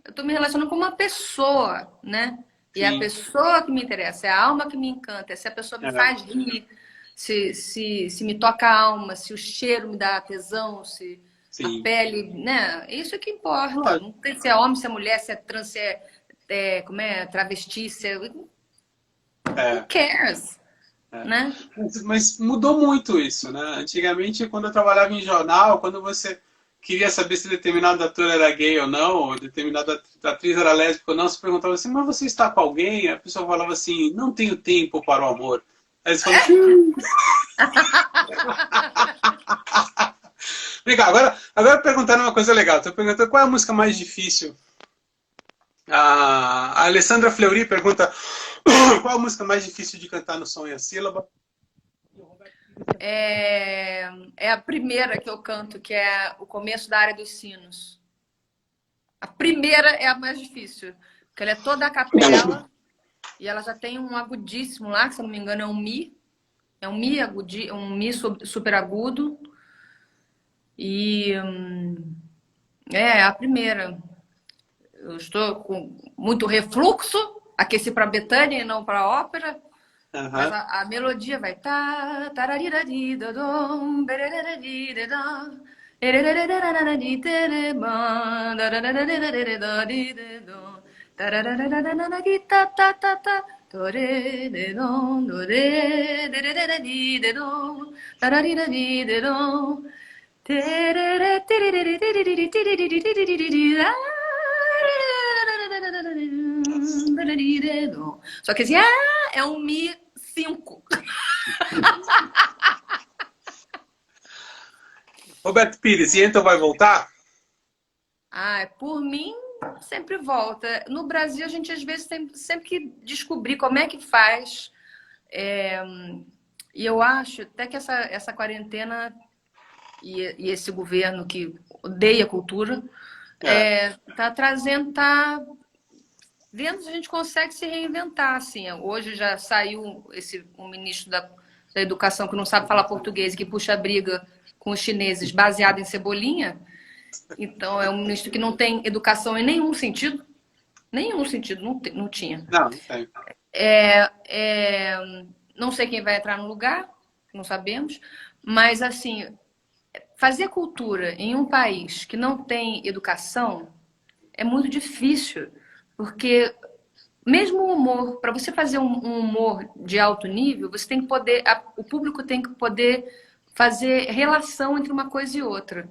[SPEAKER 2] Eu tô me relacionando com uma pessoa, né? E é a pessoa que me interessa, é a alma que me encanta, é se a pessoa me faz rir, se me toca a alma, se o cheiro me dá tesão, se a pele, né? Isso é que importa. Não tem se é homem, se é mulher, se é trans, se é travesti, se é... Who cares? Né?
[SPEAKER 1] Mas mudou muito isso, né? Antigamente, quando eu trabalhava em jornal, quando você queria saber se determinado ator era gay ou não, ou determinada atriz era lésbica ou não, você perguntava assim, mas você está com alguém? A pessoa falava assim, não tenho tempo para o amor. Aí você fala assim... Vem cá, agora perguntando uma coisa legal. Estou perguntando qual é a música mais difícil. A Alessandra Fleury pergunta qual é a música mais difícil de cantar no som e a sílaba.
[SPEAKER 2] É a primeira que eu canto, que é o começo da Área dos Sinos. A primeira é a mais difícil, porque ela é toda a capela e ela já tem um agudíssimo lá, que se eu não me engano é um Mi. É um Mi super agudo. E é a primeira. Eu estou com muito refluxo, aqueci para Betânia e não para a ópera. Mas a melodia vai só que assim, é um Mi 5.
[SPEAKER 1] Roberto Pires, e então vai voltar?
[SPEAKER 2] Por mim, sempre volta. No Brasil, a gente às vezes tem sempre que descobrir como é que faz. E eu acho até que essa quarentena e esse governo que odeia a cultura tá vendo se a gente consegue se reinventar. Assim. Hoje já saiu um ministro da Educação que não sabe falar português e que puxa a briga com os chineses baseado em Cebolinha. Então, é um ministro que não tem educação em nenhum sentido. Nenhum sentido, não tinha.
[SPEAKER 1] Não tem.
[SPEAKER 2] Não sei quem vai entrar no lugar, não sabemos. Mas, assim, fazer cultura em um país que não tem educação é muito difícil. Porque mesmo o humor, para você fazer um humor de alto nível, você tem que poder, o público tem que poder fazer relação entre uma coisa e outra.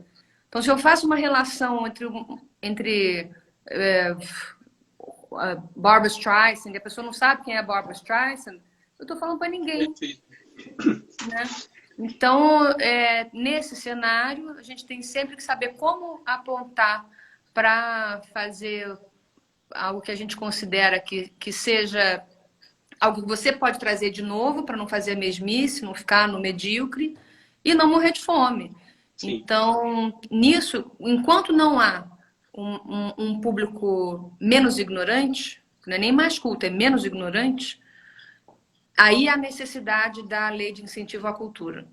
[SPEAKER 2] Então, se eu faço uma relação entre Barbra Streisand, e a pessoa não sabe quem é a Barbra Streisand, eu estou falando para ninguém. Né? Então, nesse cenário, a gente tem sempre que saber como apontar para fazer algo que a gente considera que seja algo que você pode trazer de novo para não fazer a mesmice, não ficar no medíocre e não morrer de fome. Sim. Então, nisso, enquanto não há um público menos ignorante, não é nem mais culto, é menos ignorante, aí há a necessidade da lei de incentivo à cultura.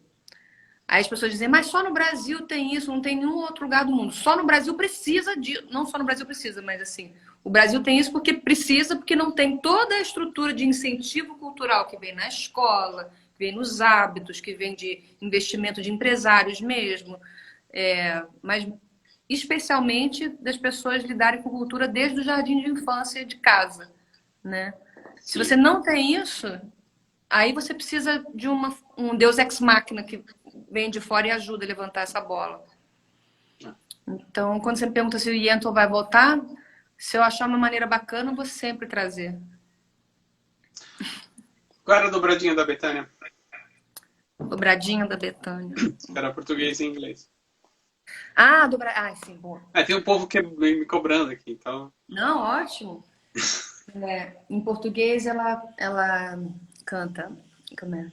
[SPEAKER 2] Aí as pessoas dizem, mas só no Brasil tem isso, não tem nenhum outro lugar do mundo. Só no Brasil precisa disso. Não só no Brasil precisa, mas assim, o Brasil tem isso porque precisa, porque não tem toda a estrutura de incentivo cultural que vem na escola, que vem nos hábitos, que vem de investimento de empresários mesmo. Mas especialmente das pessoas lidarem com cultura desde o jardim de infância de casa, né? Se você não tem isso, aí você precisa de um Deus ex machina que vem de fora e ajuda a levantar essa bola. Então, quando você me pergunta se o Yentl vai voltar, se eu achar uma maneira bacana, eu vou sempre trazer.
[SPEAKER 1] Qual era a dobradinha da Bethânia?
[SPEAKER 2] Dobradinha da Bethânia.
[SPEAKER 1] Era português e inglês.
[SPEAKER 2] Sim, boa.
[SPEAKER 1] Tem um povo que me cobrando aqui, então...
[SPEAKER 2] Não, ótimo. Em português, ela canta... Como é?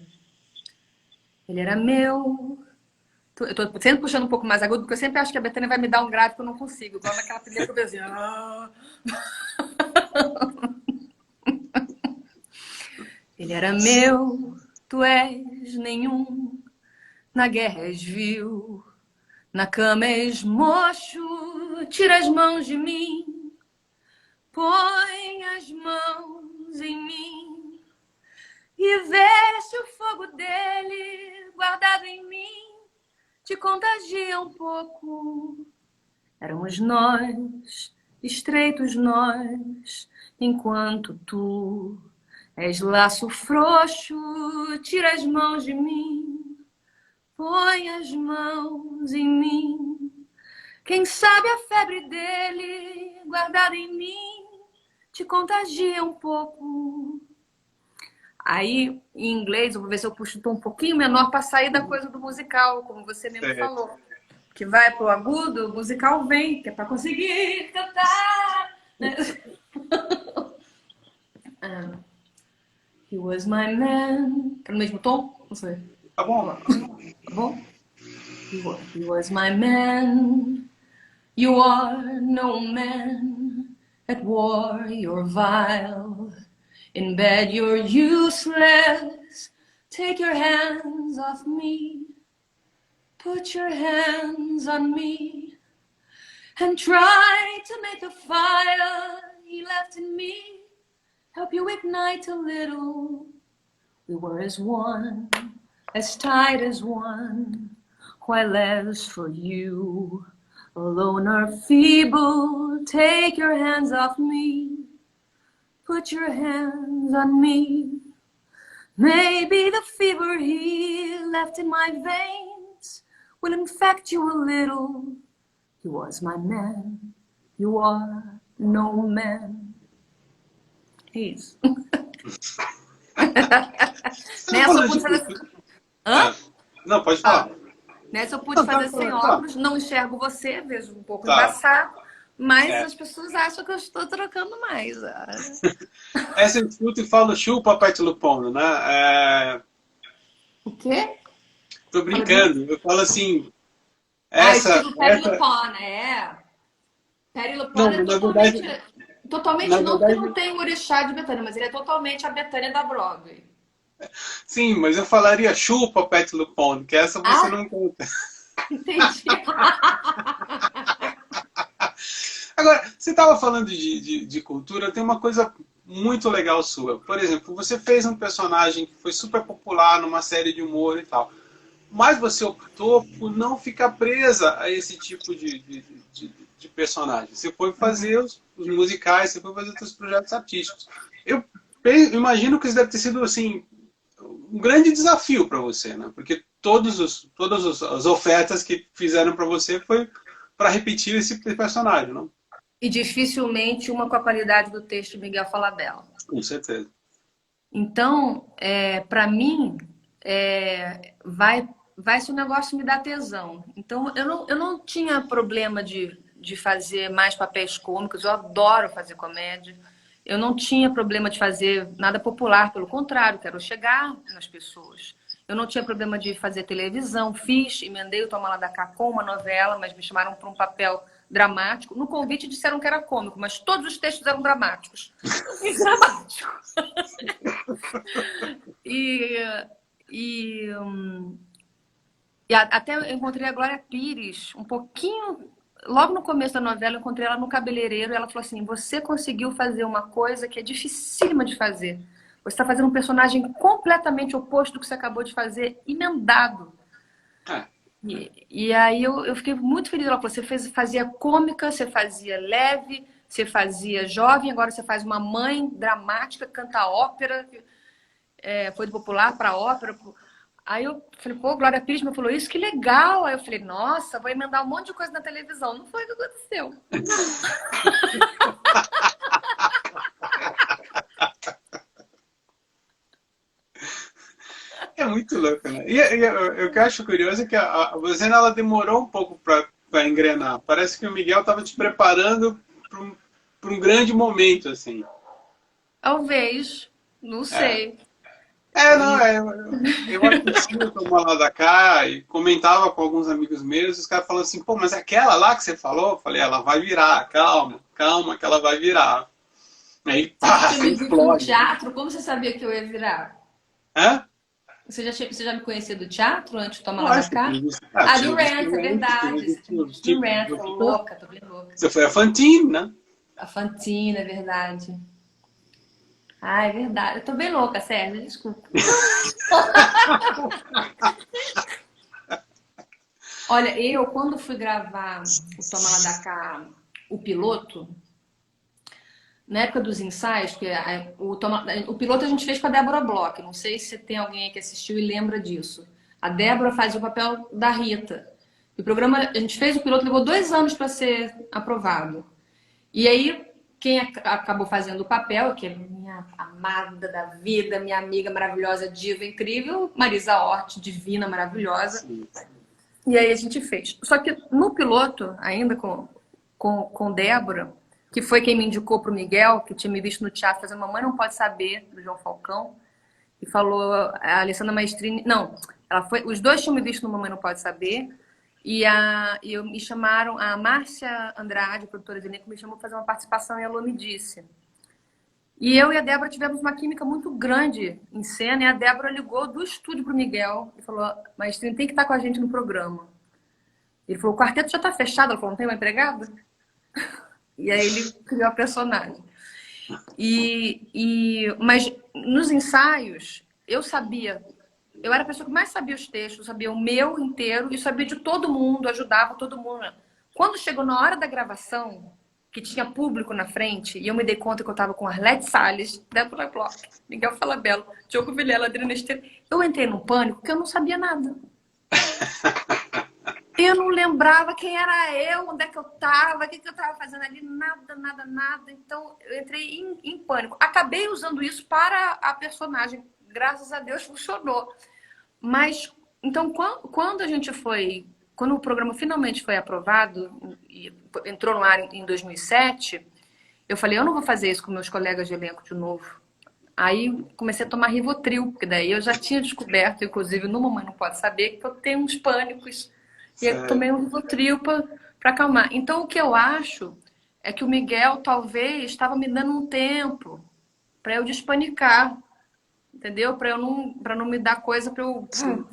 [SPEAKER 2] Ele era meu... Eu tô sempre puxando um pouco mais agudo, porque eu sempre acho que a Bethânia vai me dar um grave que eu não consigo. Igual naquela primeira que eu fazia. Ele era meu, tu és nenhum. Na guerra és vil, na cama és mocho. Tira as mãos de mim, põe as mãos em mim e vê se o fogo dele guardado em mim te contagia um pouco. Éramos nós, estreitos nós, enquanto tu és laço frouxo. Tira as mãos de mim, põe as mãos em mim. Quem sabe a febre dele guardada em mim te contagia um pouco. Aí, em inglês, eu vou ver se eu puxo um tom um pouquinho menor para sair da coisa do musical, como você mesmo falou. Que vai pro agudo, o musical vem, que é para conseguir cantar. He was my man. Tá no mesmo tom? Não sei.
[SPEAKER 1] Tá bom.
[SPEAKER 2] Tá bom? He was my man. You are no man. At war, you're vile. In bed you're useless. Take your hands off me. Put your hands on me. And try to make the fire he left in me help you ignite a little. We were as one, as tight as one. While as for you, alone are feeble. Take your hands off me. Put your hands on me. Maybe the fever he left in my veins will infect you a little. He was my man. You are no man. É isso. Nessa eu pude fazer...
[SPEAKER 1] Não, pode falar.
[SPEAKER 2] Nessa eu pude fazer sem óculos. Não enxergo você, vejo um pouco embaçado. Mas
[SPEAKER 1] É.
[SPEAKER 2] as pessoas acham que eu estou trocando mais.
[SPEAKER 1] Essa eu escuto e falo chupa Pet Lupone, né?
[SPEAKER 2] O quê?
[SPEAKER 1] Tô
[SPEAKER 2] Fala de novo.
[SPEAKER 1] brincando. Eu falo assim,
[SPEAKER 2] Ah,
[SPEAKER 1] essa,
[SPEAKER 2] estilo Perry
[SPEAKER 1] essa.
[SPEAKER 2] Lupone, é. Perry
[SPEAKER 1] Não,
[SPEAKER 2] Lupone é
[SPEAKER 1] mas
[SPEAKER 2] totalmente...
[SPEAKER 1] na
[SPEAKER 2] Totalmente não, porque não
[SPEAKER 1] verdade,
[SPEAKER 2] tem o orixá de Betânia, mas ele é totalmente a Betânia da Broadway.
[SPEAKER 1] sim, mas eu falaria chupa Pet Lupone, que essa você
[SPEAKER 2] Ah,
[SPEAKER 1] não conta.
[SPEAKER 2] entendi.
[SPEAKER 1] Agora, você estava falando de cultura, tem uma coisa muito legal sua. Por exemplo, você fez um personagem que foi super popular numa série de humor e tal. Mas você optou por não ficar presa a esse tipo de personagem. Você foi fazer os musicais, você foi fazer os seus projetos artísticos. Eu imagino que isso deve ter sido assim um grande desafio para você, né? Porque todas as ofertas que fizeram para você foi para repetir esse personagem, não?
[SPEAKER 2] E dificilmente uma com a qualidade do texto de Miguel Falabella.
[SPEAKER 1] Com certeza.
[SPEAKER 2] Então, para mim, vai se o negócio me dar tesão. Então, eu não tinha problema de fazer mais papéis cômicos, eu adoro fazer comédia. Eu não tinha problema de fazer nada popular, pelo contrário, quero chegar nas pessoas. Eu não tinha problema de fazer televisão, fiz, emendei o Toma Lá da Cá com uma novela, mas me chamaram para um papel dramático. No convite disseram que era cômico, mas todos os textos eram dramáticos. Eu fiz dramático. E, e, hum, até eu encontrei a Glória Pires um pouquinho. Logo no começo da novela, eu encontrei ela no cabeleireiro e ela falou assim: Você conseguiu fazer uma coisa que é dificílima de fazer. Você está fazendo um personagem completamente oposto do que você acabou de fazer, emendado.
[SPEAKER 1] É.
[SPEAKER 2] E aí eu fiquei muito feliz. Ela falou: Você fazia cômica, você fazia leve, você fazia jovem, agora você faz uma mãe dramática, canta ópera. Foi do popular para ópera. Aí eu falei, pô, Glória Pires me falou isso, que legal. Aí eu falei, nossa, vou emendar um monte de coisa na televisão. Não foi o que aconteceu.
[SPEAKER 1] É muito louco, né? O que eu acho curioso é que a Rosana, ela demorou um pouco para engrenar. Parece que o Miguel estava te preparando para um grande momento, assim.
[SPEAKER 2] Talvez, não
[SPEAKER 1] É.
[SPEAKER 2] sei.
[SPEAKER 1] Não, eu assistia o Toma Lá da Cá e comentava com alguns amigos meus, e os caras falavam assim, pô, mas aquela lá que você falou? Eu falei, ela vai virar, calma, calma que ela vai virar. Aí,
[SPEAKER 2] Você já
[SPEAKER 1] pá,
[SPEAKER 2] tinha
[SPEAKER 1] você
[SPEAKER 2] me visto no
[SPEAKER 1] explode.
[SPEAKER 2] teatro? Como você sabia que eu ia virar?
[SPEAKER 1] Hã?
[SPEAKER 2] Você já me conhecia do teatro antes de tomar lá da
[SPEAKER 1] Lógico,
[SPEAKER 2] cá? Ah,
[SPEAKER 1] tinha
[SPEAKER 2] do
[SPEAKER 1] visto
[SPEAKER 2] Rants, é
[SPEAKER 1] antes, tinha
[SPEAKER 2] verdade. Você tinha me
[SPEAKER 1] visto,
[SPEAKER 2] visto no
[SPEAKER 1] tipo,
[SPEAKER 2] Rants. Tô louca, tô bem louca.
[SPEAKER 1] você foi a Fantine, né?
[SPEAKER 2] A Fantina, é verdade. Ah, é verdade. Eu tô bem louca, Sérgio, desculpa. Olha, eu, quando fui gravar o Toma Lá da Cá, o piloto, na época dos ensaios, o piloto a gente fez com a Débora Bloch. Não sei se tem alguém aí que assistiu e lembra disso. A Débora fazia o papel da Rita. E o programa, a gente fez o piloto, levou 2 anos para ser aprovado. E aí, quem acabou fazendo o papel, que é minha amada da vida, minha amiga maravilhosa, diva incrível, Marisa Hort, divina, maravilhosa.
[SPEAKER 1] Sim.
[SPEAKER 2] E aí a gente fez. Só que no piloto, ainda com Débora, que foi quem me indicou pro Miguel, que tinha me visto no teatro fazendo Mamãe Não Pode Saber, do João Falcão, e falou a Alessandra Maestrini. Não, ela foi. Os dois tinham me visto no Mamãe Não Pode Saber. E me chamaram, a Márcia Andrade, produtora de elenco, me chamou para fazer uma participação e a Lô me disse. E eu e a Débora tivemos uma química muito grande em cena, e a Débora ligou do estúdio pro Miguel e falou: Maestrini tem que estar com a gente no programa. Ele falou: o quarteto já está fechado. Ela falou: não tem uma empregada? E aí ele criou a personagem. Mas nos ensaios, eu sabia. Eu era a pessoa que mais sabia os textos, sabia o meu inteiro e sabia de todo mundo, ajudava todo mundo. Quando chegou na hora da gravação, que tinha público na frente, e eu me dei conta que eu estava com Arlete Salles, Débora Bloch, Miguel Falabella, Diogo Vilela, Adriana Esteira, eu entrei num pânico porque eu não sabia nada. Eu não lembrava quem era eu, onde é que eu estava, o que eu estava fazendo ali, nada, nada, nada. Então, eu entrei em pânico. Acabei usando isso para a personagem. Graças a Deus funcionou. Mas, então, quando a gente foi quando o programa finalmente foi aprovado e entrou no ar em 2007, eu falei, eu não vou fazer isso com meus colegas de elenco de novo. Aí comecei a tomar Rivotril, porque daí eu já tinha descoberto, inclusive no Mamãe Não Pode Saber, que eu tenho uns pânicos. E eu
[SPEAKER 1] Sério.
[SPEAKER 2] tomei um Rivotril para acalmar. Então o que eu acho é que o Miguel talvez estava me dando um tempo para eu despanicar, entendeu? Para não me dar coisa para eu...
[SPEAKER 1] Sim.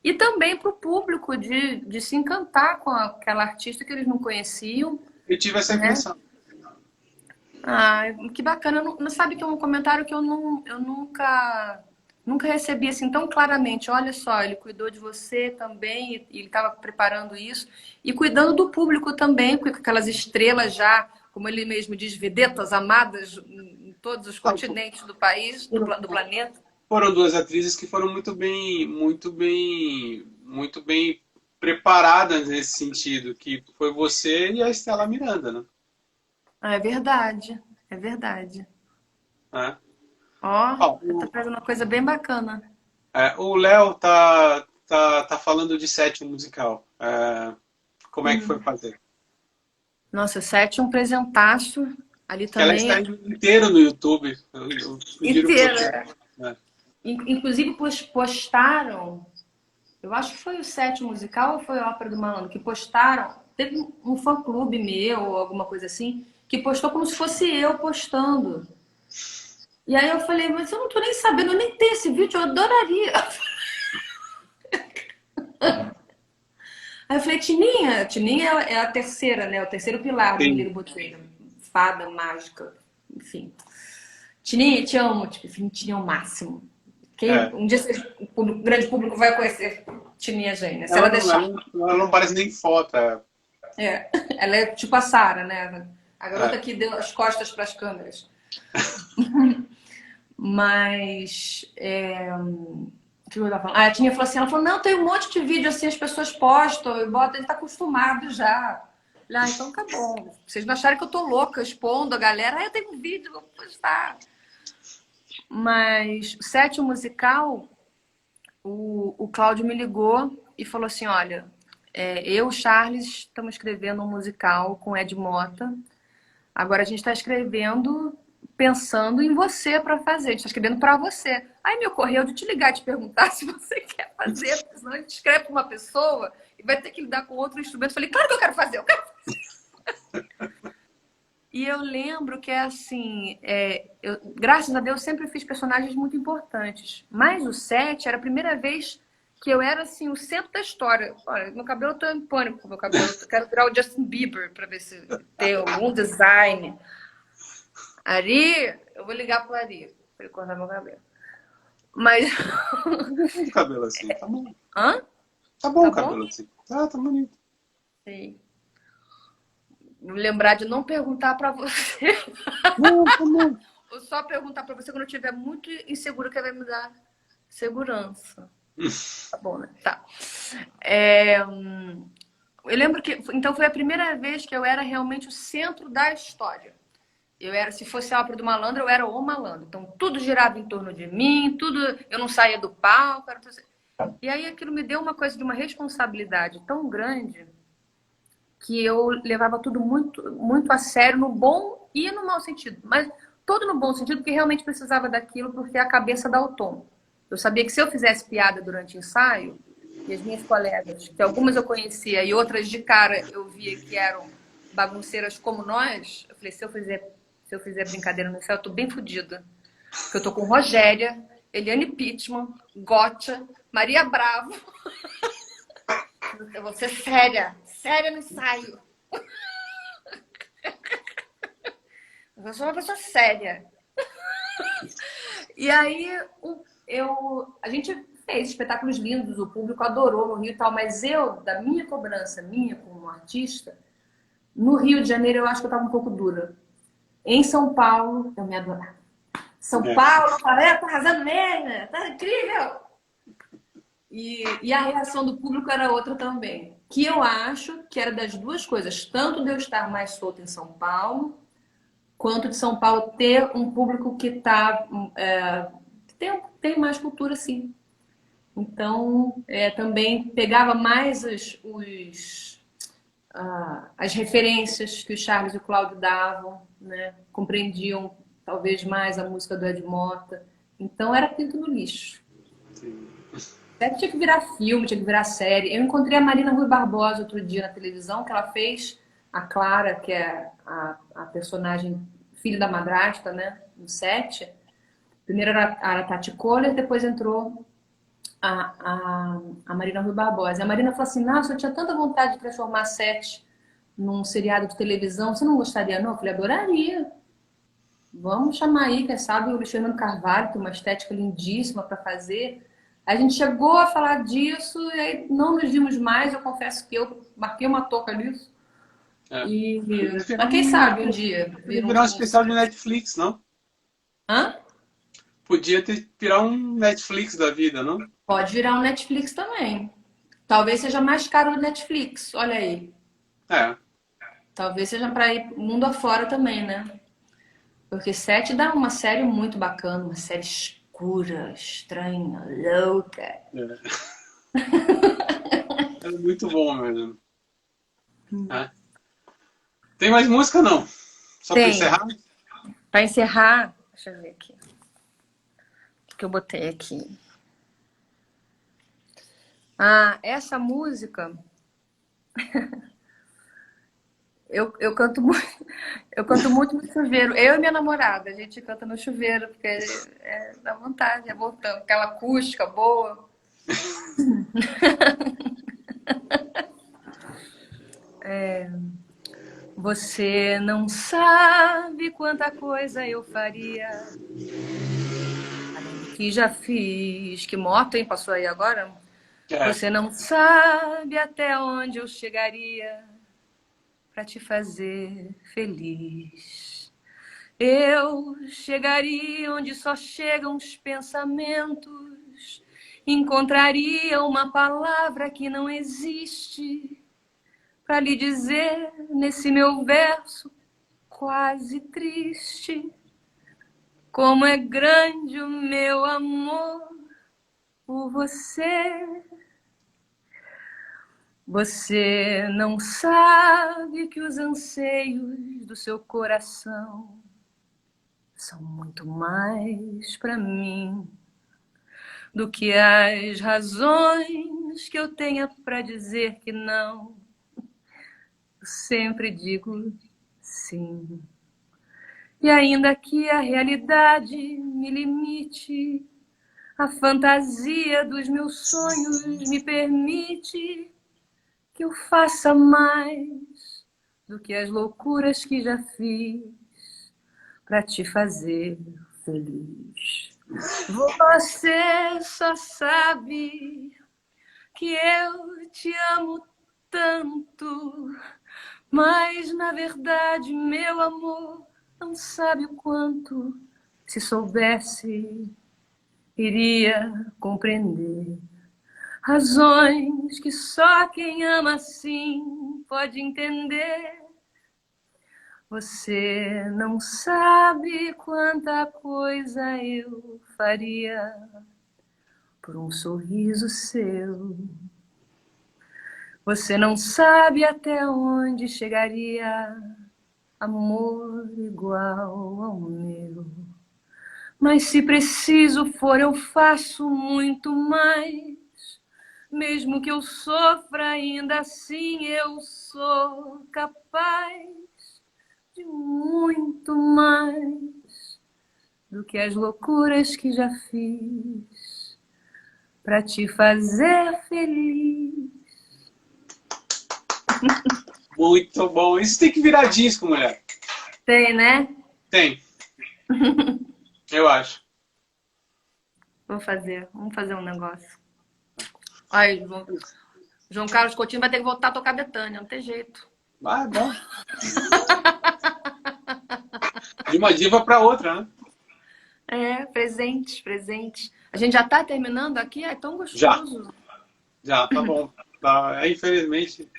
[SPEAKER 2] E também para o público de se encantar com aquela artista que eles não conheciam,
[SPEAKER 1] Eu tive essa
[SPEAKER 2] né?
[SPEAKER 1] impressão.
[SPEAKER 2] Ah, que bacana. Não sabe que é um comentário que eu nunca recebi assim tão claramente. Olha só, ele cuidou de você também, e ele estava preparando isso. E cuidando do público também, com aquelas estrelas já, como ele mesmo diz, vedetas amadas em todos os continentes do país, do planeta.
[SPEAKER 1] Foram duas atrizes que foram muito bem preparadas nesse sentido, que foi você e a Estela Miranda, né?
[SPEAKER 2] Ah, é verdade, é verdade.
[SPEAKER 1] É.
[SPEAKER 2] Ó,
[SPEAKER 1] Ó,
[SPEAKER 2] você tá trazendo uma coisa bem bacana.
[SPEAKER 1] o Léo tá falando de Sete, um musical. Como é que foi fazer?
[SPEAKER 2] Nossa, Sete, um presentaço. Ali
[SPEAKER 1] Que ela
[SPEAKER 2] também
[SPEAKER 1] está inteiro no YouTube. Eu sugiro que você.
[SPEAKER 2] inteira. Inclusive postaram, eu acho que foi o Sete Musical ou foi a Ópera do Malandro, que postaram, teve um fã-clube meu ou alguma coisa assim, que postou como se fosse eu postando. E aí eu falei, mas eu não tô nem sabendo, eu nem tenho esse vídeo, eu adoraria. Aí eu falei, Tininha é a terceira, né? O terceiro pilar do
[SPEAKER 1] Sim.
[SPEAKER 2] Lilo Botelho. Fada, mágica, enfim. Tininha, te amo, tipo, enfim, Tininha é o máximo.
[SPEAKER 1] É.
[SPEAKER 2] Um dia o grande público vai conhecer Tininha Gênia, se
[SPEAKER 1] Ela
[SPEAKER 2] ela
[SPEAKER 1] não,
[SPEAKER 2] deixar.
[SPEAKER 1] ela não parece nem foto.
[SPEAKER 2] Ela é tipo a Sarah, né? A garota
[SPEAKER 1] É.
[SPEAKER 2] que deu as costas para as câmeras. Mas o que eu tava falando? A Tininha falou assim, ela falou, não, tem um monte de vídeo assim, as pessoas postam, e bota, ele tá acostumado já. Falei, então tá bom. Vocês não acharem que eu tô louca expondo a galera, eu tenho um vídeo, vou postar. Mas o Sete Musical, o Cláudio me ligou e falou assim, olha, eu e o Charles estamos escrevendo um musical com Ed Mota. Agora a gente está escrevendo pensando em você para fazer. A gente está escrevendo para você. Aí me ocorreu de te ligar e te perguntar se você quer fazer, porque senão a gente escreve para uma pessoa e vai ter que lidar com outro instrumento. Eu falei, claro que eu quero fazer, eu quero fazer. E eu lembro que é assim, graças a Deus sempre fiz personagens muito importantes. Mas o Sete era a primeira vez que eu era assim o centro da história. Olha, meu cabelo, eu tô em pânico com o meu cabelo. Eu quero virar o Justin Bieber para ver se tem algum design. Ari, eu vou ligar pro Ari para ele cortar meu cabelo. Mas
[SPEAKER 1] O cabelo assim, tá bom.
[SPEAKER 2] hã?
[SPEAKER 1] Tá bom
[SPEAKER 2] Tá
[SPEAKER 1] o
[SPEAKER 2] bom?
[SPEAKER 1] cabelo assim. Tá bonito.
[SPEAKER 2] Sim. Vou lembrar de não perguntar para você.
[SPEAKER 1] Não, tá bom.
[SPEAKER 2] Ou só perguntar para você quando eu estiver muito insegura, que vai me dar segurança. Tá bom, né? Tá. Eu lembro que então foi a primeira vez que eu era realmente o centro da história. Se fosse a Ópera do Malandro, eu era o malandro. Então tudo girava em torno de mim, eu não saía do palco. E aí aquilo me deu uma coisa de uma responsabilidade tão grande que eu levava tudo muito, muito a sério, no bom e no mau sentido. Mas todo no bom sentido, porque realmente precisava daquilo, porque a cabeça dá o tom. Eu sabia que se eu fizesse piada durante o ensaio, e as minhas colegas, que algumas eu conhecia e outras de cara eu via que eram bagunceiras como nós, eu falei, se eu fizer brincadeira no ensaio, eu tô bem fodida. Porque eu tô com Rogéria, Eliane Pittman, Gotcha, Maria Bravo. Eu vou ser séria no ensaio. Eu sou uma pessoa séria. E aí a gente fez espetáculos lindos, o público adorou no Rio e tal, mas da minha cobrança, minha como artista, no Rio de Janeiro eu acho que eu estava um pouco dura. Em São Paulo, eu me adorava. São Paulo, eu falei, tá arrasando mesmo, tá incrível! E a reação do público era outra também. Que eu acho que era das duas coisas. Tanto de eu estar mais solta em São Paulo, quanto de São Paulo ter um público que tem mais cultura, sim. Então, também pegava mais as referências que o Charles e o Cláudio davam, né? Compreendiam talvez mais a música do Ed Mota. Então, era pinto no lixo.
[SPEAKER 1] Sim.
[SPEAKER 2] Até tinha que virar filme, tinha que virar série. Eu encontrei a Marina Rui Barbosa outro dia na televisão, que ela fez a Clara, que é a personagem filha da madrasta, né? No set. Primeiro era a Tati Kohler, depois entrou a Marina Rui Barbosa. A Marina falou assim, nossa, eu tinha tanta vontade de transformar Sete num seriado de televisão, você não gostaria não? Eu falei, adoraria. Vamos chamar aí, quem sabe, o Luiz Fernando Carvalho, tem uma estética lindíssima para fazer. A gente chegou a falar disso e aí não nos vimos mais, eu confesso que eu marquei uma toca nisso.
[SPEAKER 1] É.
[SPEAKER 2] Mas quem sabe um dia
[SPEAKER 1] Podia virar um especial de Netflix, não?
[SPEAKER 2] Hã?
[SPEAKER 1] Podia virar um Netflix da vida, não?
[SPEAKER 2] Pode virar um Netflix também. Talvez seja mais caro do Netflix, olha aí.
[SPEAKER 1] É.
[SPEAKER 2] Talvez seja para ir mundo afora também, né? Porque Sete dá uma série muito bacana, uma série escura, estranha, louca.
[SPEAKER 1] É muito bom mesmo. É. Tem mais música, não? Só para
[SPEAKER 2] Tem.
[SPEAKER 1] encerrar?
[SPEAKER 2] Para encerrar, deixa eu ver aqui. O que eu botei aqui? Essa música eu canto muito, eu canto muito no chuveiro. Eu e minha namorada, a gente canta no chuveiro, porque dá vontade, é voltando, aquela acústica boa. Você não sabe quanta coisa eu faria, além do que já fiz. Que moto, hein? Passou aí agora?
[SPEAKER 1] É.
[SPEAKER 2] Você não sabe até onde eu chegaria para te fazer feliz. Eu chegaria onde só chegam os pensamentos, encontraria uma palavra que não existe para lhe dizer nesse meu verso quase triste, como é grande o meu amor por você. Você não sabe que os anseios do seu coração são muito mais para mim do que as razões que eu tenha para dizer que não. Eu sempre digo sim. E ainda que a realidade me limite, a fantasia dos meus sonhos me permite que eu faça mais do que as loucuras que já fiz para te fazer feliz. Você só sabe que eu te amo tanto, mas na verdade, meu amor, não sabe o quanto. Se soubesse, iria compreender razões que só quem ama assim pode entender. Você não sabe quanta coisa eu faria por um sorriso seu. Você não sabe até onde chegaria amor igual ao meu. Mas se preciso for, eu faço muito mais. Mesmo que eu sofra, ainda assim eu sou capaz de muito mais do que as loucuras que já fiz para te fazer feliz.
[SPEAKER 1] Muito bom. Isso tem que virar disco, mulher.
[SPEAKER 2] Tem, né?
[SPEAKER 1] Tem. Eu acho.
[SPEAKER 2] Vamos fazer um negócio. Aí, João Carlos Coutinho vai ter que voltar a tocar Bethânia, não tem jeito.
[SPEAKER 1] Ah, é bom. De uma diva para outra, né?
[SPEAKER 2] Presentes. A gente já tá terminando aqui? É tão gostoso.
[SPEAKER 1] Já, tá bom. Tá, infelizmente.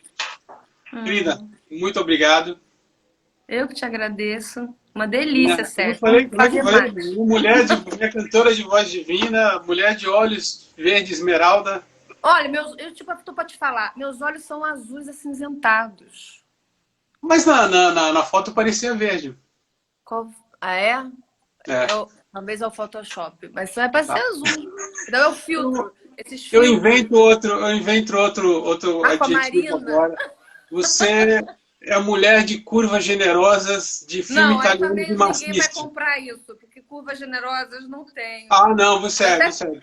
[SPEAKER 1] Querida, muito obrigado.
[SPEAKER 2] Eu que te agradeço. Uma delícia,
[SPEAKER 1] Eu
[SPEAKER 2] Sérgio.
[SPEAKER 1] falei,
[SPEAKER 2] Pode mais.
[SPEAKER 1] uma mulher cantora de voz divina, mulher de olhos verde esmeralda.
[SPEAKER 2] Olha, eu tipo, tô pra te falar, meus olhos são azuis acinzentados.
[SPEAKER 1] Mas na foto parecia verde.
[SPEAKER 2] Ah, é?
[SPEAKER 1] É.
[SPEAKER 2] Talvez é o Photoshop, mas isso é pra ser
[SPEAKER 1] Tá.
[SPEAKER 2] azul. Então é o filtro. Esses
[SPEAKER 1] Eu
[SPEAKER 2] filtros.
[SPEAKER 1] invento outro adjetivo
[SPEAKER 2] Aquamarina.
[SPEAKER 1] agora. Você é a mulher de curvas generosas de filme
[SPEAKER 2] Não, aí
[SPEAKER 1] italiano de
[SPEAKER 2] também ninguém vai
[SPEAKER 1] maciço.
[SPEAKER 2] comprar isso, porque curvas generosas não tenho.
[SPEAKER 1] Ah, não, você é,
[SPEAKER 2] Até
[SPEAKER 1] você é.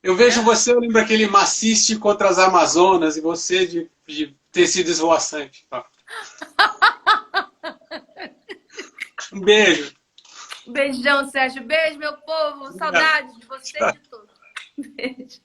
[SPEAKER 1] Eu vejo
[SPEAKER 2] é.
[SPEAKER 1] você, eu lembro aquele maciste contra as Amazonas e você de tecido esvoaçante. Tá. Um beijo.
[SPEAKER 2] Beijão, Sérgio. Beijo, meu povo. Saudades de você e de todos. Beijo.